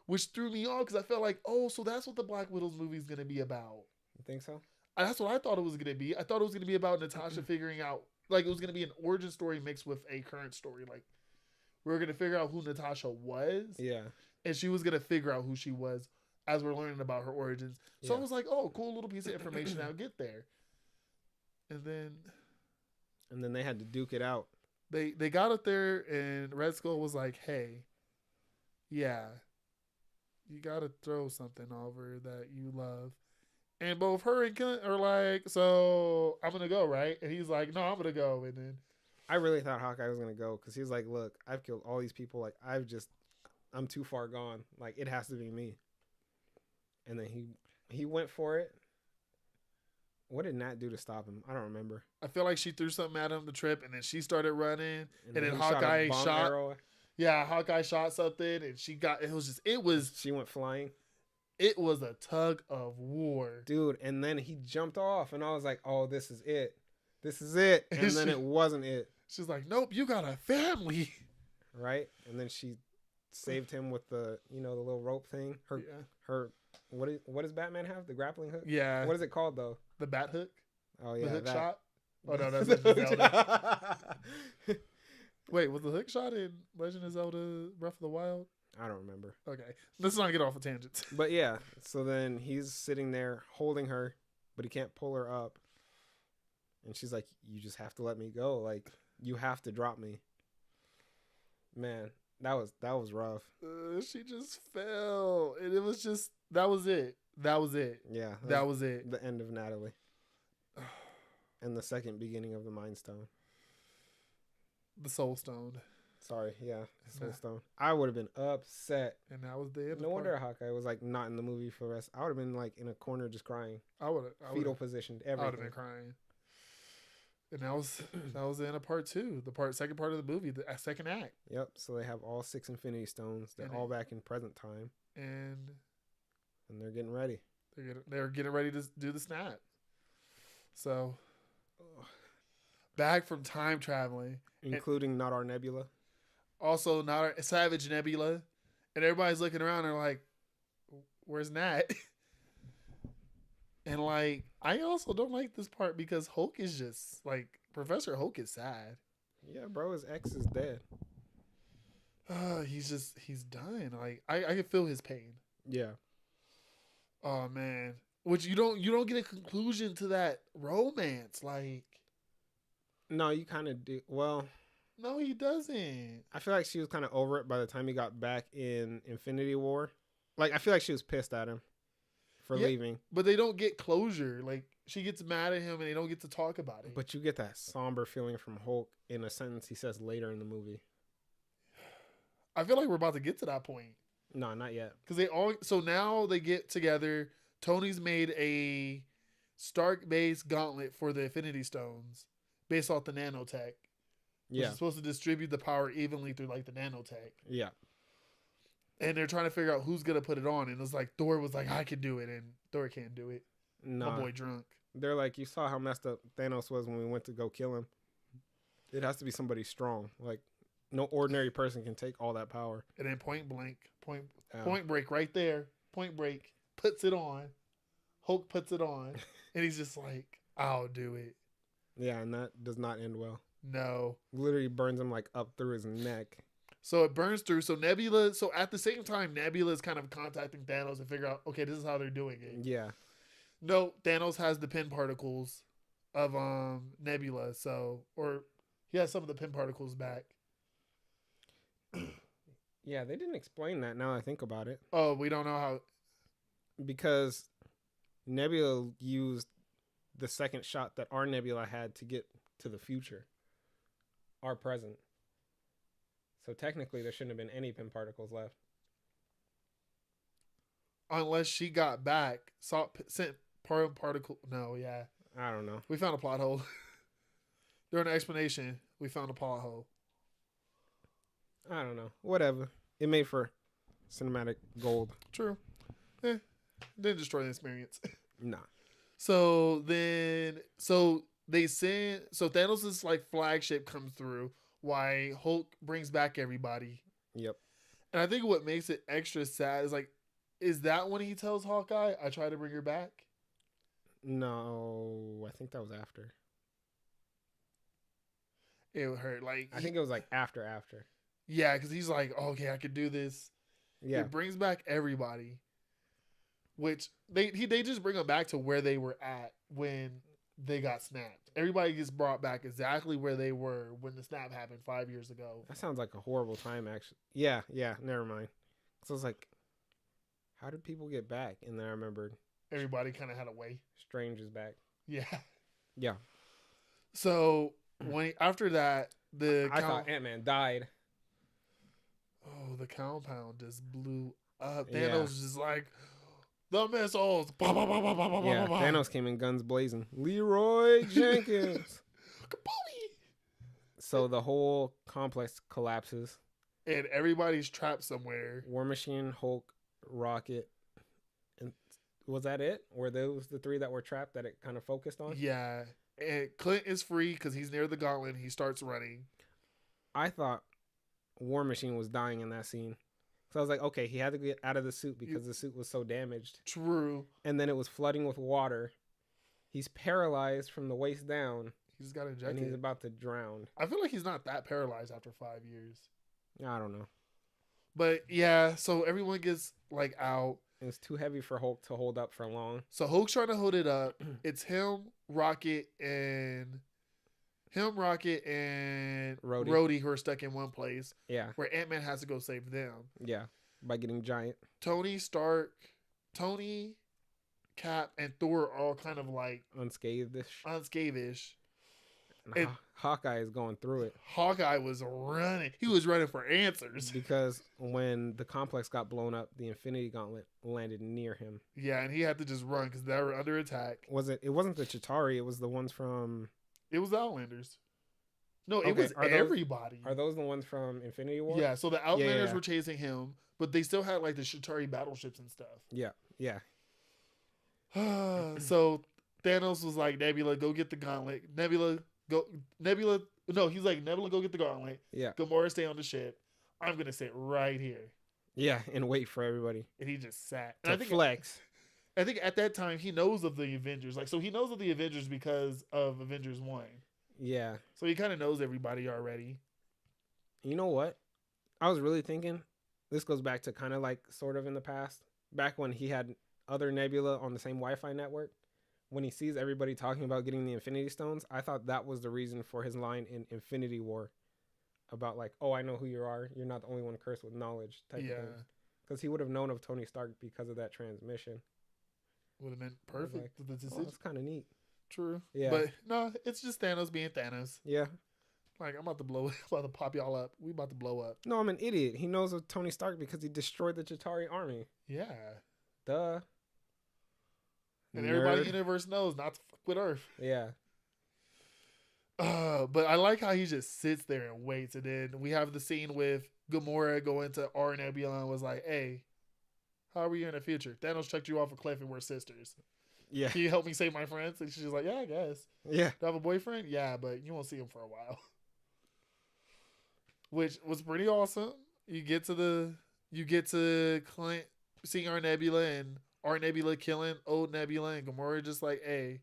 Which threw me off because I felt like, oh, so that's what the Black Widow's movie is going to be about. You think so? And that's what I thought it was going to be. I thought it was going to be about Natasha figuring out, like it was going to be an origin story mixed with a current story. Like we were going to figure out who Natasha was. Yeah. And she was going to figure out who she was as we're learning about her origins. So I was like, oh, cool little piece of information. I'll get there. And then they had to duke it out. They got up there and Red Skull was like, hey, yeah, you got to throw something over that you love. And both her and Kent are like, so I'm going to go, right? And he's like, no, I'm going to go. And then I really thought Hawkeye was going to go because he's like, look, I've killed all these people. Like, I'm too far gone. Like, it has to be me. And then he went for it. What did Nat do to stop him? I don't remember. I feel like she threw something at him the trip, and then she started running, and then he Hawkeye shot. Arrow. Yeah, Hawkeye shot something, and she went flying. It was a tug of war, dude. And then he jumped off, and I was like, oh, this is it. This is it. And then it wasn't it. She's like, nope, you got a family, right? And then she saved him with the the little rope thing. Her what does Batman have? The grappling hook? Yeah. What is it called though? The bat hook? Oh yeah. The hook shot? Oh no, that's Legend of Zelda. Wait, was the hook shot in Legend of Zelda Breath of the Wild? I don't remember. Okay. Let's not get off a tangent. But yeah, so then he's sitting there holding her, but he can't pull her up. And she's like, you just have to let me go. Like, you have to drop me. Man, that was rough. She just fell. And it was just, that was it. Yeah. That was it. The end of Natalie. And the second beginning of the Mind Stone. The Soul Stone. Sorry, yeah. Soul Stone. I would have been upset. And that was the end. No wonder Hawkeye was like not in the movie for the rest. I would have been like in a corner just crying. I would have. Fetal positioned, everything. I would have been crying. And that was the end of part 2. Second part of the movie, the second act. Yep. So they have all 6 Infinity Stones. They're all back in present time. And they're getting ready. They're getting ready to do the snap. So back from time traveling, including not our Nebula. Also not our Savage Nebula, and everybody's looking around and like, "Where's Nat?" And like, I also don't like this part because Hulk is just like Professor Hulk is sad. Yeah, bro, his ex is dead. He's done. Like I can feel his pain. Yeah. Oh man, which you don't get a conclusion to that romance. Like, no, you kind of do. Well, no, he doesn't. I feel like she was kind of over it by the time he got back in Infinity War. Like, I feel like she was pissed at him for leaving. But they don't get closure. Like, she gets mad at him and they don't get to talk about it. But you get that somber feeling from Hulk in a sentence he says later in the movie. I feel like we're about to get to that point. No, not yet. So now they get together. Tony's made a Stark-based gauntlet for the Infinity Stones based off the nanotech. Which is supposed to distribute the power evenly through like the nanotech. Yeah. And they're trying to figure out who's gonna put it on. And it's like Thor was like, I can do it, and Thor can't do it. No. My boy drunk. They're like, you saw how messed up Thanos was when we went to go kill him. It has to be somebody strong. Like, no ordinary person can take all that power. And then Point Break right there. Point Break puts it on. Hulk puts it on. And he's just like, I'll do it. Yeah, and that does not end well. No. Literally burns him like up through his neck. So it burns through. So at the same time, Nebula is kind of contacting Thanos and figure out, okay, this is how they're doing it. Yeah. No, Thanos has the pin particles of Nebula, or he has some of the pin particles back. Yeah, they didn't explain that now I think about it. Oh, we don't know how. Because Nebula used the second shot that our Nebula had to get to the future. Our present. So technically there shouldn't have been any pin particles left. Unless she got back, sent particle. No, yeah. I don't know. We found a plot hole. During the explanation, we found a plot hole. I don't know. Whatever. It made for cinematic gold. True. Didn't destroy the experience. Nah. So then, they send. So Thanos' like flagship comes through. Why Hulk brings back everybody. Yep. And I think what makes it extra sad is like, is that when he tells Hawkeye, "I try to bring her back"? No, I think that was after. It would hurt. Like I think it was like after. yeah, because he's like, oh, "Okay, I could do this." Yeah. It brings back everybody, which they just bring them back to where they were at when they got snapped. Everybody gets brought back exactly where they were when the snap happened 5 years ago. That sounds like a horrible time, actually. Yeah. Never mind. So I was like, how did people get back? And then I remembered Everybody kind of had a way. Strange is back. Yeah. Yeah. So after that, I thought Ant-Man died. Oh, the compound just blew up. Yeah. Thanos was just like, the missiles. Bah, bah, bah, bah, bah, bah, Yeah, bah, bah. Thanos came in guns blazing. Leroy Jenkins. Kabooey! So the whole complex collapses. And everybody's trapped somewhere. War Machine, Hulk, Rocket. And was that it? Were those the three that were trapped that it kind of focused on? Yeah. And Clint is free because he's near the gauntlet. He starts running. I thought War Machine was dying in that scene. So I was like, okay, he had to get out of the suit because the suit was so damaged. True. And then it was flooding with water. He's paralyzed from the waist down. He just got injected. And he's about to drown. I feel like he's not that paralyzed after 5 years. I don't know. But yeah, so everyone gets like out. It was too heavy for Hulk to hold up for long. So Hulk's trying to hold it up. It's him, Rocket, and Rhodey who are stuck in one place. Yeah. Where Ant-Man has to go save them. Yeah. By getting giant. Tony, Cap, and Thor are all kind of like unscathed-ish. And Hawkeye is going through it. Hawkeye was running. He was running for answers. Because when the complex got blown up, the Infinity Gauntlet landed near him. Yeah, and he had to just run because they were under attack. It wasn't the Chitauri. It was the ones from... It was the Outlanders. No, it was everybody. Are those the ones from Infinity War? Yeah, so the Outlanders were chasing him, but they still had like the Chitauri battleships and stuff. Yeah. So Thanos was like, Nebula, go get the gauntlet. Nebula, go get the gauntlet. Yeah. Gamora, stay on the ship. I'm going to sit right here. Yeah, and wait for everybody. And he just sat. To flex. I think at that time he knows of the Avengers. Like, so he knows of the Avengers because of Avengers 1. Yeah. So he kind of knows everybody already. You know what? I was really thinking, this goes back to kind of like sort of in the past, back when he had other Nebula on the same Wi-Fi network. When he sees everybody talking about getting the Infinity Stones, I thought that was the reason for his line in Infinity War about like, oh, I know who you are. You're not the only one cursed with knowledge type of thing. Because he would have known of Tony Stark because of that transmission. Would have been perfect. Like, that's kind of neat. True. Yeah. But no, it's just Thanos being Thanos. Yeah. Like, I'm about to pop y'all up. We about to blow up. No, I'm an idiot. He knows of Tony Stark because he destroyed the Chitauri army. Yeah. Duh. And everybody in the universe knows not to fuck with Earth. Yeah. But I like how he just sits there and waits. And then we have the scene with Gamora going to our Nebula and was like, hey, how are we in the future? Thanos checked you off a cliff and we're sisters. Yeah. Can you help me save my friends? And she's like, yeah, I guess. Yeah. Do I have a boyfriend? Yeah, but you won't see him for a while. Which was pretty awesome. You get to Clint seeing our Nebula and our Nebula killing old Nebula and Gamora just like, hey,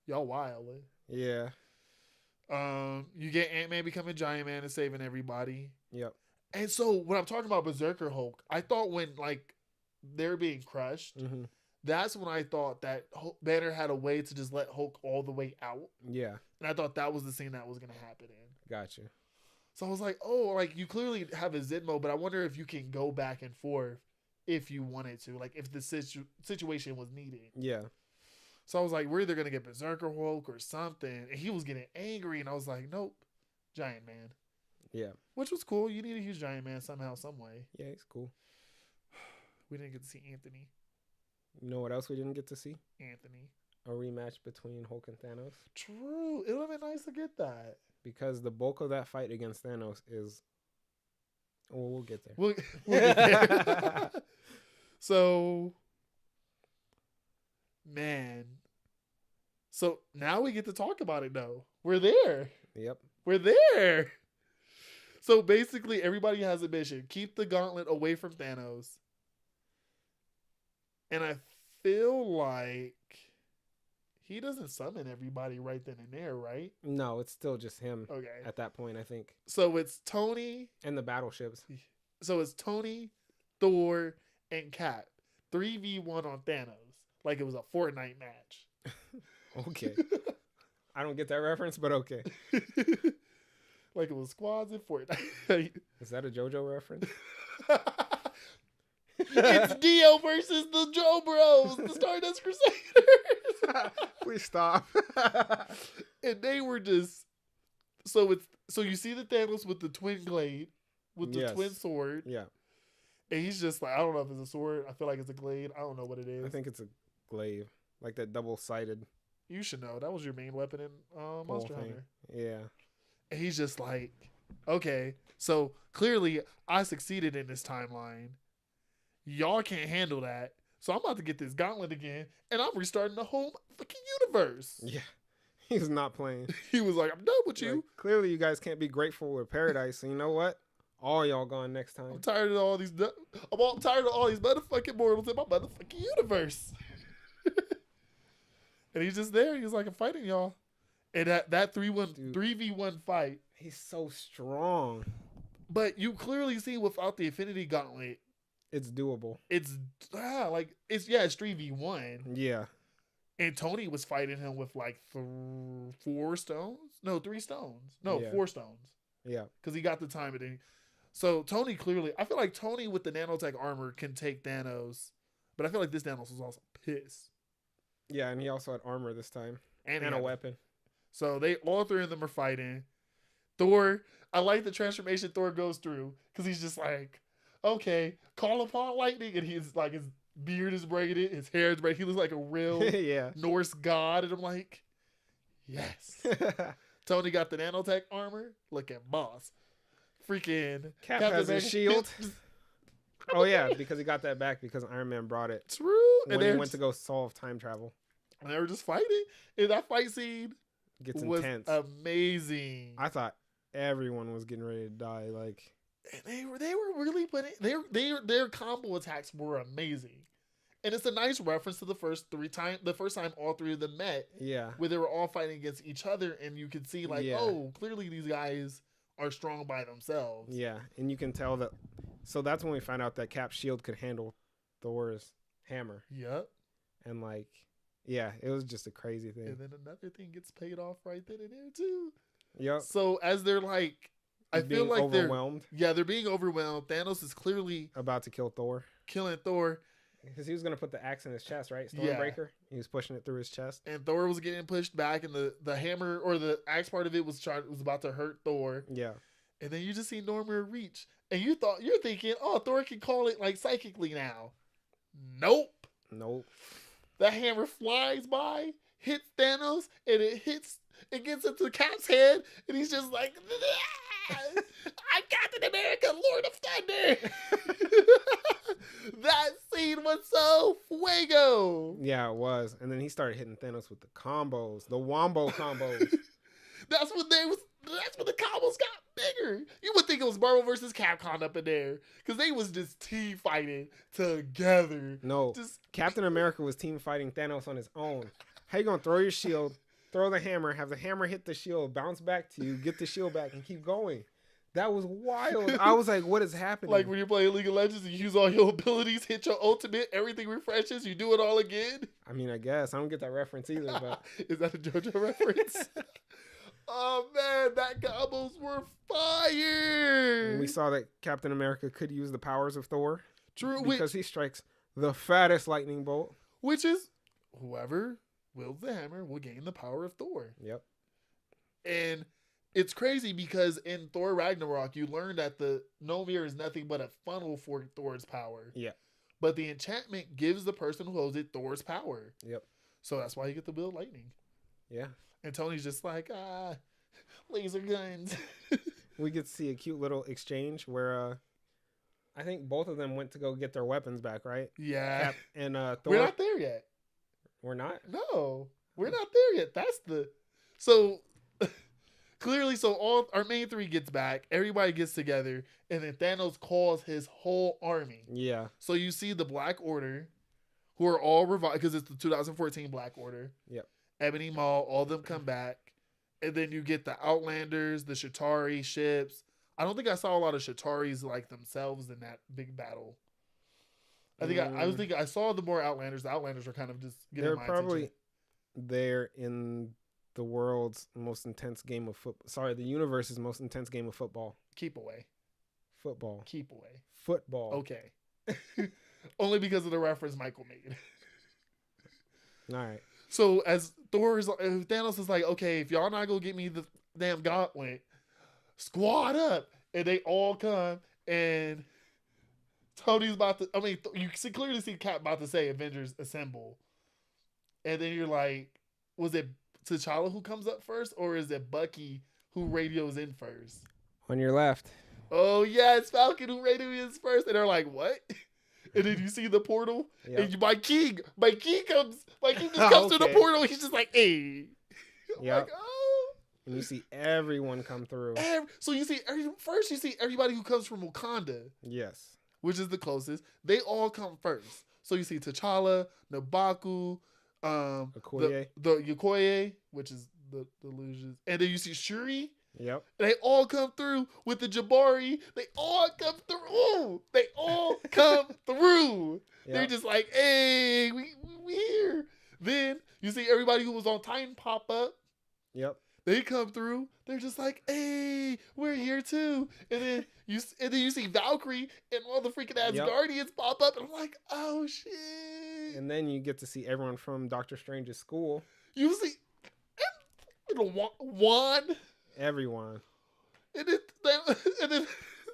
y'all wild. Yeah. You get Ant-Man becoming Giant Man and saving everybody. Yep. And so when I'm talking about Berserker Hulk, I thought when like they're being crushed, that's when I thought that Banner had a way to just let Hulk all the way out. Yeah. And I thought that was the scene that was going to happen in. Gotcha. So I was like, oh, like you clearly have a Zed mode, but I wonder if you can go back and forth if you wanted to, like if the situation was needed. Yeah. So I was like, we're either going to get Berserker Hulk or something. And he was getting angry, and I was like, nope, Giant Man. Yeah. Which was cool. You need to use Giant Man somehow, some way. Yeah, he's cool. We didn't get to see Anthony. You know what else we didn't get to see? Anthony. A rematch between Hulk and Thanos. True. It would have been nice to get that. Because the bulk of that fight against Thanos is... Well, we'll get there. We'll get there. So, Man. So now we get to talk about it though. We're there. Yep. We're there. So basically, everybody has a mission. Keep the gauntlet away from Thanos. And I feel like he doesn't summon everybody right then and there, right? No, it's still just him Okay. at that point, I think. So it's Tony. And the battleships. So it's Tony, Thor, and Cap. 3v1 on Thanos. Like it was a Fortnite match. Okay. I don't get that reference, but okay. Like it was squads in Fortnite. Is that a JoJo reference? It's Dio versus the Joe Bros, the Stardust Crusaders. Please stop. And they were just so you see the Thanos with the twin glade, with the twin sword. Yeah. And he's just like, I don't know if it's a sword. I feel like it's a glade. I don't know what it is. I think it's a glaive. Like that double-sided. You should know. That was your main weapon in Monster Hunter. Yeah. And he's just like, okay, so clearly I succeeded in this timeline. Y'all can't handle that. So I'm about to get this gauntlet again, and I'm restarting the whole fucking universe. Yeah. He's not playing. He was like, I'm done with you. Like, clearly you guys can't be grateful with paradise. So you know what? All y'all gone next time. I'm tired of all these motherfucking mortals in my motherfucking universe. And he's just there. He's like, I'm fighting y'all. And that 3v1 fight. He's so strong. But you clearly see without the Infinity Gauntlet, it's doable. It's 3v1. Yeah. And Tony was fighting him with like 4 stones? No, 3 stones. No, Yeah. 4 stones. Yeah. Because he got the time at any. So Tony clearly, I feel like Tony with the nanotech armor can take Thanos. But I feel like this Thanos was also pissed. Yeah, and he also had armor this time. And a weapon. So all 3 of them are fighting. Thor, I like the transformation Thor goes through. Because he's just like, okay, call upon lightning. And he's like, his beard is braided, his hair is braided. He looks like a real Norse god. And I'm like, yes. Tony got the nanotech armor. Look at boss. Freaking Cap has his shield. Oh, yeah, because he got that back because Iron Man brought it. True. When he went to go solve time travel. And they were just fighting. And that fight scene was intense. Amazing. I thought everyone was getting ready to die. Like, and they were really putting their combo attacks were amazing. And it's a nice reference to the first time all 3 of them met. Yeah. Where they were all fighting against each other, and you could see like, oh, clearly these guys are strong by themselves. Yeah, and you can tell that. So that's when we found out that Cap's shield could handle Thor's hammer. Yep. And like, yeah, it was just a crazy thing. And then another thing gets paid off right then and there too. Yep. So as they're like, I feel like overwhelmed. They're being overwhelmed. Thanos is clearly about to kill Thor. Killing Thor. Because he was going to put the axe in his chest, right? Stormbreaker. Yeah. He was pushing it through his chest. And Thor was getting pushed back, and the hammer or the axe part of it was about to hurt Thor. Yeah. And then you just see Norman reach. And you're thinking, oh, Thor can call it like psychically now. Nope. The hammer flies by, hits Thanos, and it gets into Cap's head, and he's just like, I'm Captain America, Lord of Thunder. That scene was so fuego. Yeah, it was. And then he started hitting Thanos with the combos, the wombo combos. That's when the combos got bigger. You would think it was Marvel versus Capcom up in there. Because they was just team fighting together. No. Captain America was team fighting Thanos on his own. How you going to throw your shield, throw the hammer, have the hammer hit the shield, bounce back to you, get the shield back, and keep going? That was wild. I was like, what is happening? Like when you're playing League of Legends and you use all your abilities, hit your ultimate, everything refreshes, you do it all again? I mean, I guess. I don't get that reference either, but... Is that a JoJo reference? Oh, man, that combos were fire. And we saw that Captain America could use the powers of Thor. True. Because he strikes the fattest lightning bolt. Which is, whoever wields the hammer will gain the power of Thor. Yep. And it's crazy because in Thor Ragnarok, you learn that the Mjolnir is nothing but a funnel for Thor's power. Yeah. But the enchantment gives the person who holds it Thor's power. Yep. So that's why you get to wield lightning. Yeah. And Tony's just like, laser guns. We get to see a cute little exchange where I think both of them went to go get their weapons back, right? Yeah. Cap and Thor. We're not there yet. We're not? No, we're not there yet. That's the so clearly. So all our main three gets back. Everybody gets together, and then Thanos calls his whole army. Yeah. So you see the Black Order, who are all revived because it's the 2014 Black Order. Yep. Ebony Maw, all of them come back, and then you get the Outlanders, the Chitauri ships. I don't think I saw a lot of Chitauris like themselves in that big battle. I think I was thinking I saw the more Outlanders. The Outlanders are kind of just getting They're my probably attention. there in the world's most intense game of football. Sorry, the universe's most intense game of football. Keep away. Football. Keep away. Football. Okay. Only because of the reference Michael made. All right. So as Thanos is like, okay, if y'all not gonna get me the damn gauntlet, squad up, and they all come, and Tony's about to. I mean, you clearly see Cap about to say Avengers Assemble, and then you're like, was it T'Challa who comes up first, or is it Bucky who radios in first? On your left. Oh yeah, it's Falcon who radios in first, and they're like, what? And then you see the portal, and my king just comes through the portal. He's just like, hey. Yeah. Like, oh. And you see everyone come through. So you see first you see everybody who comes from Wakanda. Yes. Which is the closest. They all come first. So you see T'Challa, N'Baku, Okoye. the Okoye, which is the illusions, and then you see Shuri. Yep. They all come through with the Jabari. They all come through. Yep. They're just like, hey, we here. Then you see everybody who was on Titan pop up. Yep. They come through. They're just like, hey, we're here too. And then you see Valkyrie and all the freaking Asgardians pop up. And I'm like, oh shit. And then you get to see everyone from Doctor Strange's school. You see Juan. Everyone. And then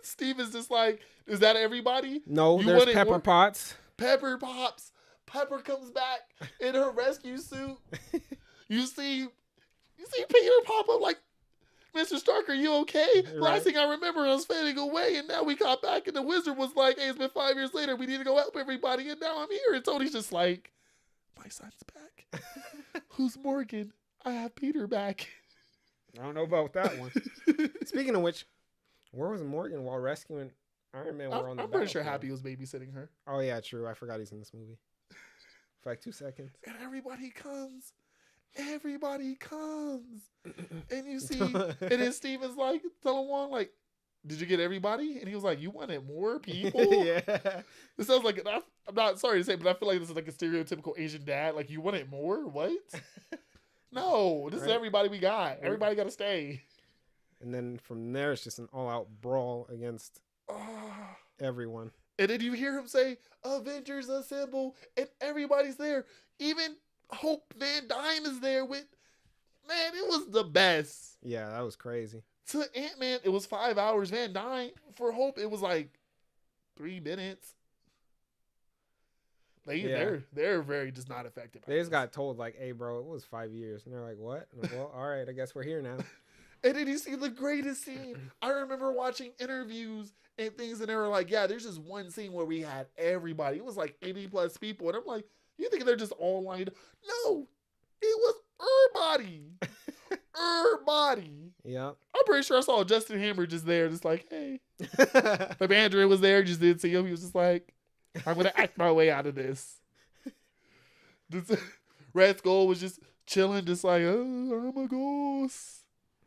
Steve is just like, is that everybody? No, there's Pepper Potts. Pepper Pops. Pepper comes back in her rescue suit. You see Peter pop up like, Mr. Stark, are you okay? Right. Last thing I remember, I was fading away, and now we got back, and the wizard was like, hey, it's been 5 years later. We need to go help everybody, and now I'm here. And Tony's just like, my son's back. Who's Morgan? I have Peter back. I don't know about that one. Speaking of which, where was Morgan while rescuing Iron Man? I'm pretty sure Happy was babysitting her. Oh, yeah, true. I forgot he's in this movie. For like 2 seconds. And everybody comes. And you see, and then Steve is like, telling Juan, like, did you get everybody? And he was like, you wanted more people? Yeah. This sounds like, I'm not sorry to say, but I feel like this is like a stereotypical Asian dad. Like, you wanted more? What? No, this is everybody we got. Everybody got to stay. And then from there, it's just an all-out brawl against everyone. And then you hear him say, Avengers Assemble, and everybody's there. Even Hope Van Dyne is there with, man, it was the best. Yeah, that was crazy. To Ant-Man, it was 5 hours. Van Dyne, for Hope, it was like 3 minutes. They're very just not affected by They just got told, like, hey, bro, it was 5 years. And they're like, what? And I'm like, well, all right, I guess we're here now. And then you see the greatest scene. I remember watching interviews and things, and they were like, yeah, there's just one scene where we had everybody. It was like 80 plus people. And I'm like, you think they're just all lined up? No, it was everybody. Everybody. Yeah. I'm pretty sure I saw Justin Hammer just there, just like, hey. Like Andrew was there, just didn't see him. He was just like, I'm going to act my way out of this. Red Skull was just chilling, just like, oh, I'm a ghost.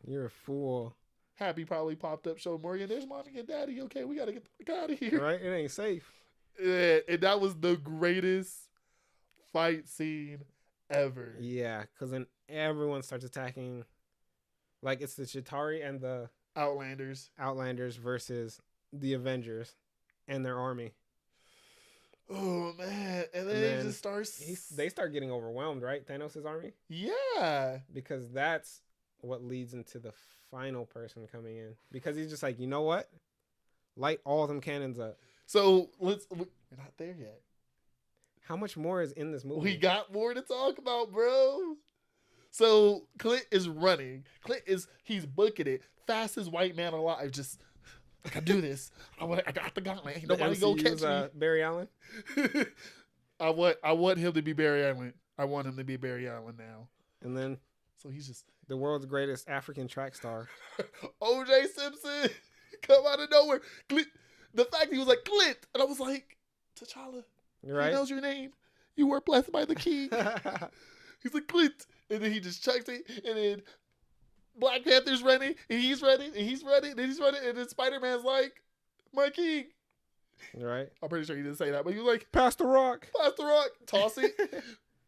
You're a fool. Happy probably popped up, showed Morgan, there's mommy and daddy. Okay, we got to get the fuck out of here. Right? It ain't safe. Yeah, and that was the greatest fight scene ever. Yeah, because then everyone starts attacking. Like, it's the Chitauri and the Outlanders versus the Avengers and their army. Oh, man. And then it just starts. They start getting overwhelmed, right? Thanos' army? Yeah. Because that's what leads into the final person coming in. Because he's just like, you know what? Light all of them cannons up. So, we're not there yet. How much more is in this movie? We got more to talk about, bro. So, Clint is running. He's booking it. Fastest white man alive. Just, I can do this. I got the gauntlet. Ain't nobody gonna catch me. Barry Allen? I want him to be Barry Allen. I want him to be Barry Allen now. And then So he's just the world's greatest African track star. O.J. Simpson come out of nowhere. The fact he was like Clint, and I was like, T'Challa, Right? he knows your name. You were blessed by the king. He's like Clint, and then he just chucks it, and then Black Panther's running, and he's running, and he's running, and he's running, and then Spider-Man's like, my king. Right? I'm pretty sure he didn't say that, but he was like, Pass the rock. pass the rock, toss it.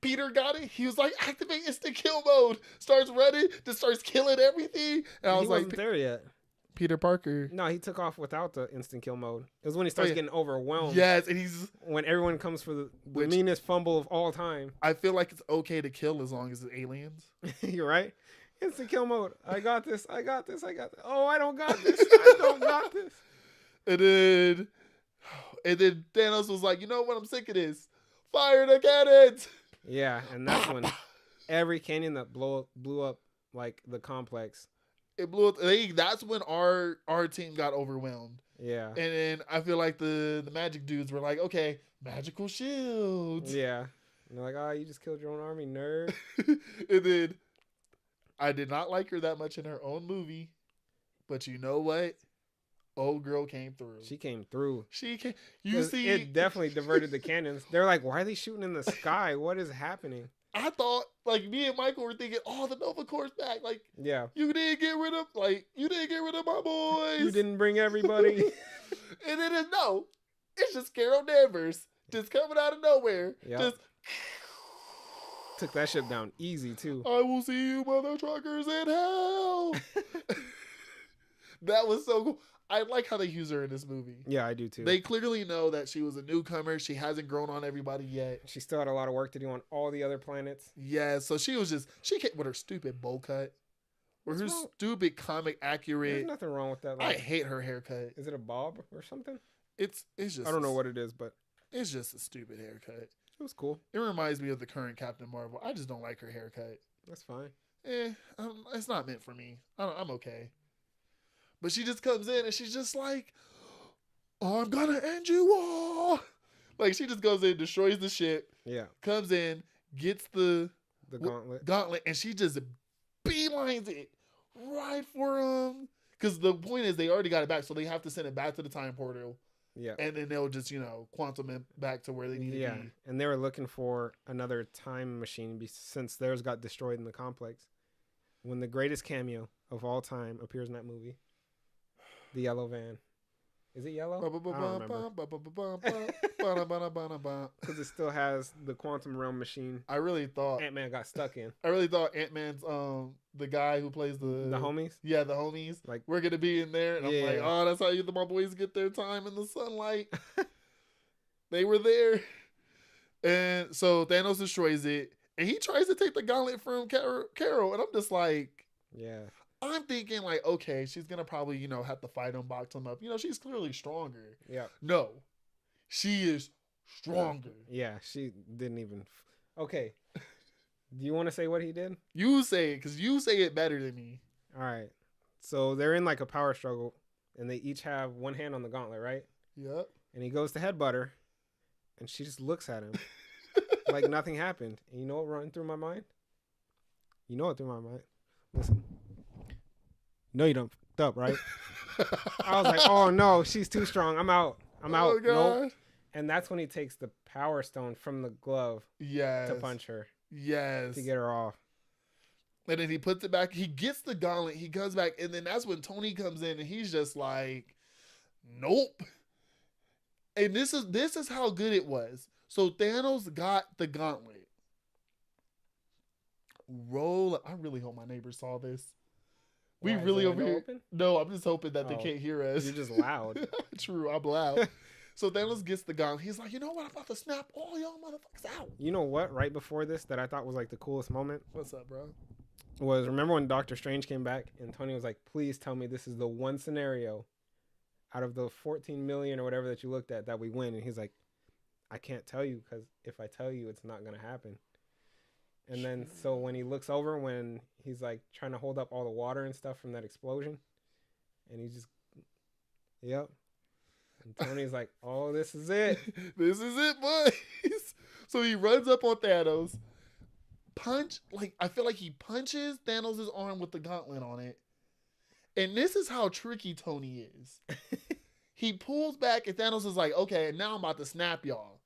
Peter got it. He was like, activate instant kill mode. Starts running, just starts killing everything. And I was He like, wasn't there yet. Peter Parker. No, he took off without the instant kill mode. It was when he starts yeah. getting overwhelmed. Yes, and he's. When everyone comes for the Which- meanest fumble of all time. I feel like it's okay to kill as long as it's aliens. You're right. Instant kill mode. I got this. I got this. I got this. Oh, I don't got this. I don't got this. And then Thanos was like, you know what? I'm sick of this. Fire the cannons. Yeah, and that's when every canyon that blew up like the complex. It blew up. That's when our team got overwhelmed. Yeah. And then I feel like the magic dudes were like, okay, magical shields. Yeah. And they're like, oh, you just killed your own army, nerd. And then I did not like her that much in her own movie. But you know what? Old girl came through. She came through. She came. You 'Cause see, it definitely diverted the cannons. They're like, why are they shooting in the sky? What is happening? I thought, like, me and Michael were thinking, oh, the Nova Corps back. Like, Yeah. you didn't get rid of my boys. You didn't bring everybody. And then no, it's just Carol Danvers just coming out of nowhere. Yep. Just Took that ship down easy too. I will see you mother truckers in hell. That was so cool. I like how they use her in this movie. Yeah, I do too. They clearly know that she was a newcomer. She hasn't grown on everybody yet. She still had a lot of work to do on all the other planets. Yeah, so she came with her stupid bowl cut. Or her What's wrong? stupid comic There's accurate. nothing wrong with that. I Like, hate her haircut. is it a bob or something? It's just I don't know what it is, but it's just a stupid haircut. it was cool. It reminds me of the current Captain Marvel. I just don't like her haircut. That's fine. It's not meant for me. I'm okay. But she just comes in and she's just like, I'm gonna end you all. Like, she just goes in, destroys the ship, Yeah. comes in, gets the The gauntlet. gauntlet, and she just beelines it right for him. Because the point is, they already got it back, so they have to send it back to the time portal, Yeah. and then they'll just, quantum it back to where they need Yeah. to be. And they were looking for another time machine since theirs got destroyed in the complex. When the greatest cameo of all time appears in that movie, the yellow van. Is it yellow? I don't remember. Because it still has the quantum realm machine I really thought Ant-Man got stuck in. Ant-Man's the guy who plays the homies? Yeah, the homies. Like, We're gonna be in there, and I'm like, Yeah. oh, that's how my boys get their time in the sunlight. They were there, and so Thanos destroys it, and he tries to take the gauntlet from Carol, and I'm just like, yeah. I'm thinking like, okay, she's gonna probably have to fight him, box him up. She's clearly stronger. Yeah. No, she is stronger. Yeah, she didn't even... Okay. Do you want to say what he did? You say it, because you say it better than me. All right. So they're in like a power struggle, and they each have one hand on the gauntlet, right? Yep. And he goes to headbutt her, and she just looks at him like nothing happened. And you know what ran through my mind? You know what through my mind? Listen. No, you don't f***ed up, right? I was like, oh no, she's too strong. I'm out. I'm out. Oh, God. Nope. And that's when he takes the power stone from the glove Yes. to punch her, Yes. to get her off. And then he puts it back. He gets the gauntlet. He comes back. And then that's when Tony comes in and he's just like, nope. And this is how good it was. So Thanos got the gauntlet. I really hope my neighbors saw this. We Why, is really the over window here. open? No, I'm just hoping that they Oh. can't hear us. You're just loud. True, I'm loud. So Thanos gets the gauntlet. He's like, you know what? I'm about to snap all y'all motherfuckers out. You know what? Right before this, that I thought was like the coolest moment What's up, bro? was, remember when Doctor Strange came back and Tony was like, please tell me this is the one scenario out of the 14 million or whatever that you looked at that we win. And he's like, I can't tell you because if I tell you, it's not going to happen. And then so when he looks over, when he's like trying to hold up all the water and stuff from that explosion, and he just, yep. And Tony's like, oh, this is it. This is it, boys. So he runs up on Thanos, I feel like he punches Thanos' arm with the gauntlet on it. And this is how tricky Tony is. He pulls back and Thanos is like, okay, now I'm about to snap y'all.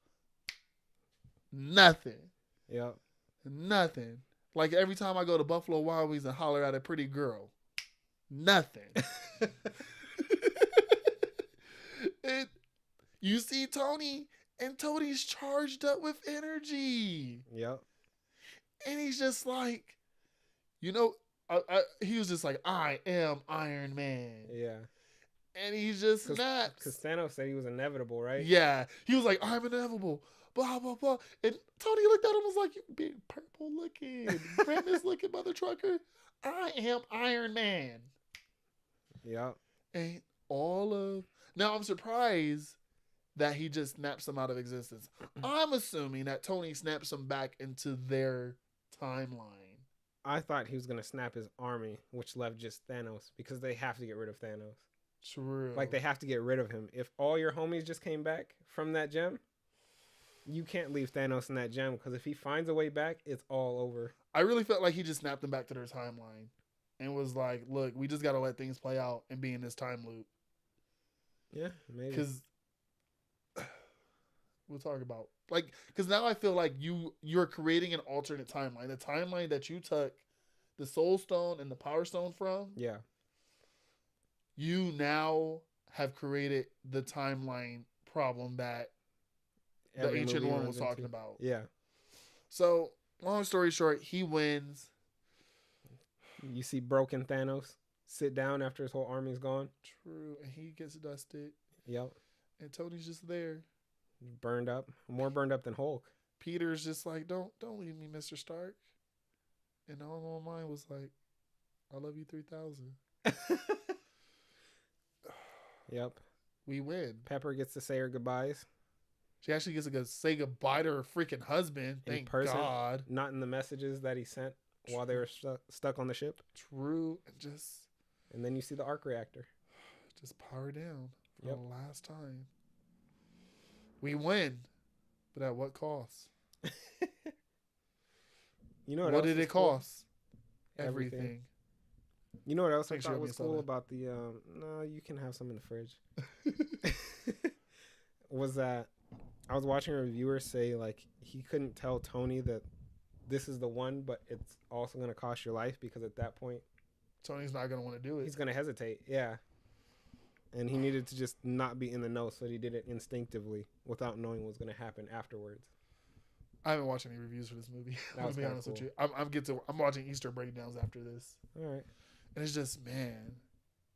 Nothing. Yep. Nothing. Like every time I go to Buffalo Wild Wings and holler at a pretty girl. Nothing. And you see Tony, and Tony's charged up with energy. Yep. And he's just like, he was just like, I am Iron Man. Yeah. And he just snaps. Because Thanos said he was inevitable, right? Yeah. He was like, I'm inevitable. Blah, blah, blah. And Tony looked at him and was like, you big purple looking, Grimace looking mother trucker. I am Iron Man. Yep. And now I'm surprised that he just snaps them out of existence. I'm assuming that Tony snaps them back into their timeline. I thought he was going to snap his army, which left just Thanos, because they have to get rid of Thanos. True. Like, they have to get rid of him. If all your homies just came back from that gem, you can't leave Thanos in that gem, because if he finds a way back, it's all over. I really felt like he just snapped them back to their timeline and was like, look, we just got to let things play out and be in this time loop. Yeah, maybe. Because we'll talk about, because now I feel like you're creating an alternate timeline. The timeline that you took the Soul Stone and the Power Stone from. Yeah. You now have created the timeline problem that the Ancient One was talking about. Yeah. So, long story short, he wins. You see broken Thanos sit down after his whole army's gone. True. And he gets dusted. Yep. And Tony's just there. Burned up. More burned up than Hulk. Peter's just like, don't leave me, Mr. Stark. And all my mind was like, I love you 3000. Yep. We win. Pepper gets to say her goodbyes. She actually gets to say goodbye to her freaking husband. Thank God. Not in the messages that he sent while they were stuck on the ship. True. And then you see the arc reactor. Just power down for the last time. We win. But at what cost? You know what did it cost? Everything. You know what else I thought was cool about the no, you can have some in the fridge. Was that I was watching a reviewer say like he couldn't tell Tony that this is the one, but it's also going to cost your life, because at that point Tony's not going to want to do it. He's going to hesitate. Yeah. And he needed to just not be in the know, so he did it instinctively without knowing what was going to happen afterwards. I haven't watched any reviews for this movie. To be honest with you, I'm watching Easter breakdowns after this. All right. And it's just, man,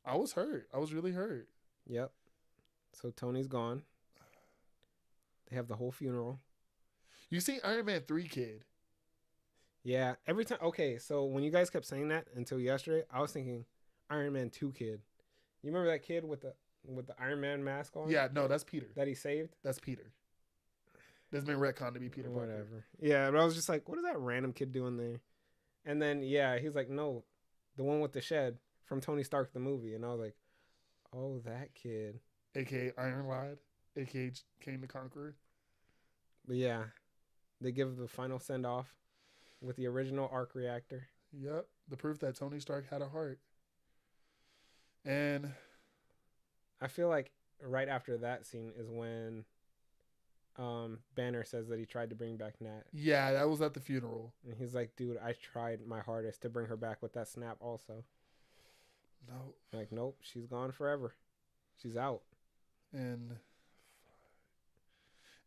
I was hurt. I was really hurt. Yep. So Tony's gone. They have the whole funeral. You see Iron Man 3 kid. Yeah. Every time. Okay. So when you guys kept saying that until yesterday, I was thinking Iron Man 2 kid. You remember that kid with the Iron Man mask on? Yeah. No, that's Peter. That he saved? That's Peter. There's been retconned to be Peter Parker. Whatever. Yeah. But I was just like, what is that random kid doing there? And then, yeah, he's like, no. The one with the shed from Tony Stark, the movie. And I was like, oh, that kid. A.K.A. Iron Lad. A.K.A. Kang the Conqueror. But yeah, they give the final send-off with the original arc reactor. Yep. The proof that Tony Stark had a heart. And I feel like right after that scene is when Banner says that he tried to bring back Nat. Yeah, that was at the funeral. And he's like, dude, I tried my hardest to bring her back with that snap also. No. I'm like, nope, she's gone forever. She's out. And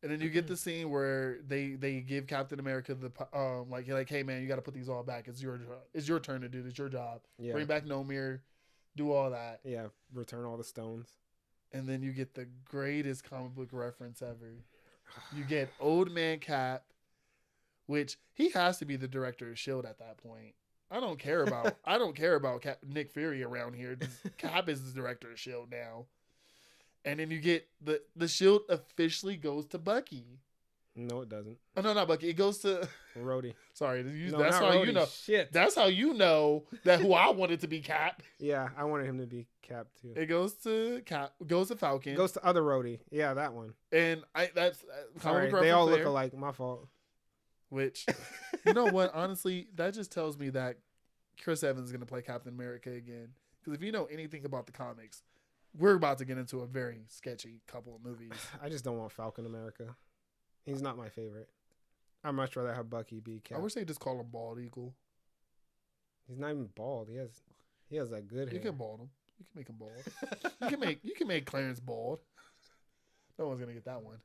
then you get the scene where they give Captain America the like hey man, you got to put these all back. It's your turn to do it. It's your job. Yeah. Bring back Nomir, do all that. Yeah, return all the stones. And then you get the greatest comic book reference ever. You get Old Man Cap, which he has to be the director of S.H.I.E.L.D. at that point. I don't care about Nick Fury around here. Cap is the director of S.H.I.E.L.D. now. And then you get the S.H.I.E.L.D. officially goes to Bucky. No, it doesn't. Oh, no, not Bucky. It goes to Rhodey. Sorry, no, that's how Rhodey. you know. Shit. That's how you know that who I wanted to be Cap. Yeah, I wanted him to be Cap too. It goes to Cap. Goes to Falcon. Goes to other Rhodey. Yeah, that one. And that's sorry. They all look alike. My fault. Which, you know what? Honestly, that just tells me that Chris Evans is going to play Captain America again. Because if you know anything about the comics, we're about to get into a very sketchy couple of movies. I just don't want Falcon America. He's not my favorite. I'd much rather have Bucky be Cap. I wish they just call him Bald Eagle. He's not even bald. He has that good hair. You can bald him. You can make him bald. you can make Clarence bald. No one's gonna get that one.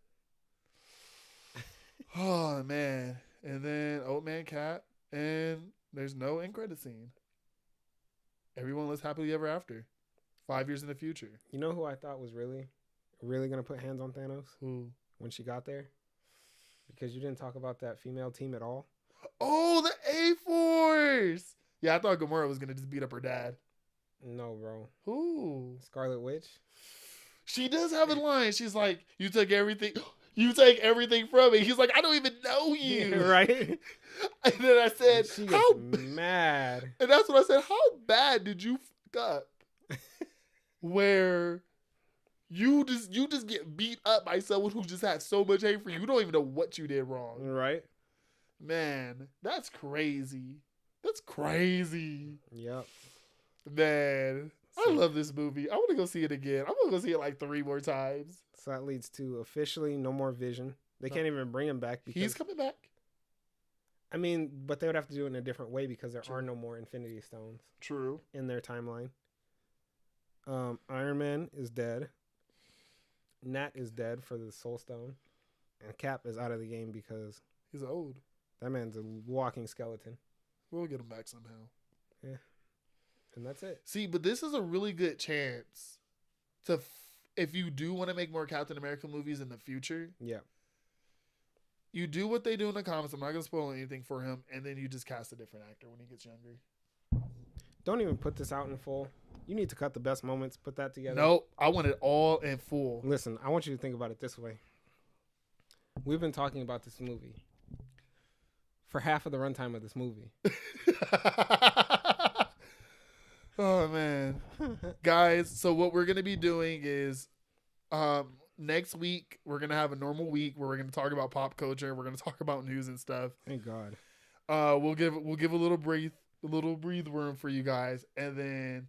Oh man. And then Old Man Cap, and there's no end credit scene. Everyone lives happily ever after. 5 years in the future. You know who I thought was really gonna put hands on Thanos? Who? When she got there? Because you didn't talk about that female team at all. Oh, the A-Force! Yeah, I thought Gamora was gonna just beat up her dad. No, bro. Who? Scarlet Witch. She does have a line. She's like, "You took everything. You take everything from me." He's like, "I don't even know you." Yeah, right? And then I said, She "How gets mad?" And that's what I said. How bad did you fuck up? Where you just get beat up by someone who just had so much hate for you. You don't even know what you did wrong. Right? Man, that's crazy. That's crazy. Yep. Man, I love this movie. I want to go see it again. I'm going to go see it like 3 more times. So that leads to officially no more Vision. They can't even bring him back because He's coming back. I mean, but they would have to do it in a different way because there are no more Infinity Stones True. in their timeline. Iron Man is dead. Nat is dead for the Soul Stone. And Cap is out of the game because He's old. that man's a walking skeleton. We'll get him back somehow. Yeah. And that's it. See, but this is a really good chance to, if you do want to make more Captain America movies in the future, Yeah. you do what they do in the comics. I'm not going to spoil anything for him. And then you just cast a different actor when he gets younger. Don't even put this out in full. You need to cut the best moments, put that together. Nope. I want it all in full. Listen, I want you to think about it this way. We've been talking about this movie for half of the runtime of this movie. Oh, man. Guys, so what we're going to be doing is next week, we're going to have a normal week where we're going to talk about pop culture. We're going to talk about news and stuff. Thank God. We'll give a little breathe room for you guys. And then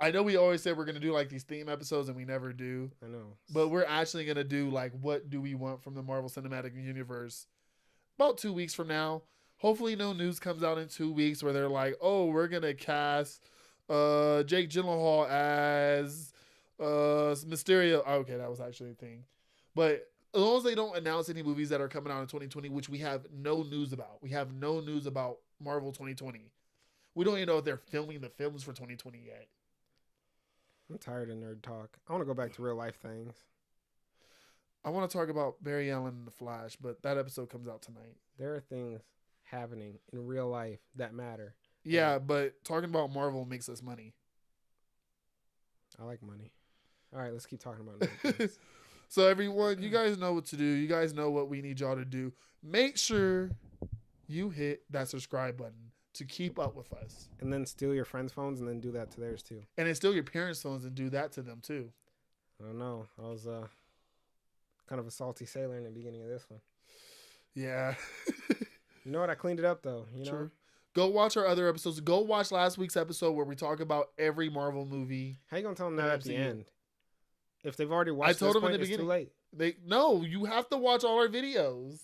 I know we always said we're going to do like these theme episodes and we never do. I know. But we're actually going to do like what do we want from the Marvel Cinematic Universe about 2 weeks from now. Hopefully no news comes out in 2 weeks where they're like, "Oh, we're going to cast Jake Gyllenhaal as Mysterio." Okay, that was actually a thing. But as long as they don't announce any movies that are coming out in 2020, which we have no news about. We have no news about Marvel 2020. We don't even know if they're filming the films for 2020 yet. I'm tired of nerd talk. I want to go back to real life things. I want to talk about Barry Allen and The Flash, but that episode comes out tonight. There are things happening in real life that matter. Yeah, but talking about Marvel makes us money. I like money. All right, let's keep talking about nerd things. So everyone, you guys know what to do. You guys know what we need y'all to do. Make sure you hit that subscribe button to keep up with us. And then steal your friends' phones and then do that to theirs too. And then steal your parents' phones and do that to them too. I don't know. I was kind of a salty sailor in the beginning of this one. Yeah. You know what? I cleaned it up though. You know. True. Go watch our other episodes. Go watch last week's episode where we talk about every Marvel movie. How you gonna tell them that at the end? If they've already watched, I told them in the it's beginning. too late. No, you have to watch all our videos.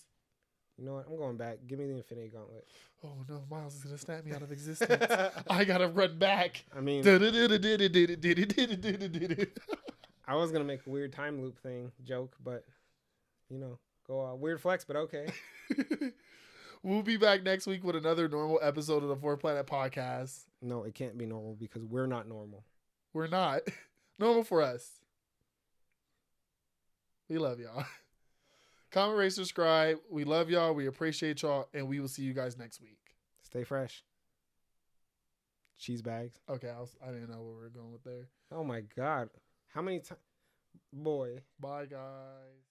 You know what? I'm going back. Give me the Infinity Gauntlet. Oh no, Miles is gonna snap me out of existence. I gotta run back. I mean, I was gonna make a weird time loop thing joke, but you know, go weird flex, but okay. We'll be back next week with another normal episode of the Fourth Planet Podcast. No, it can't be normal because we're not normal. We're not normal for us. We love y'all. Comment, rate, subscribe. We love y'all. We appreciate y'all. And we will see you guys next week. Stay fresh. Cheese bags. Okay, I didn't know where we were going with there. Oh my God. How many times? Boy. Bye, guys.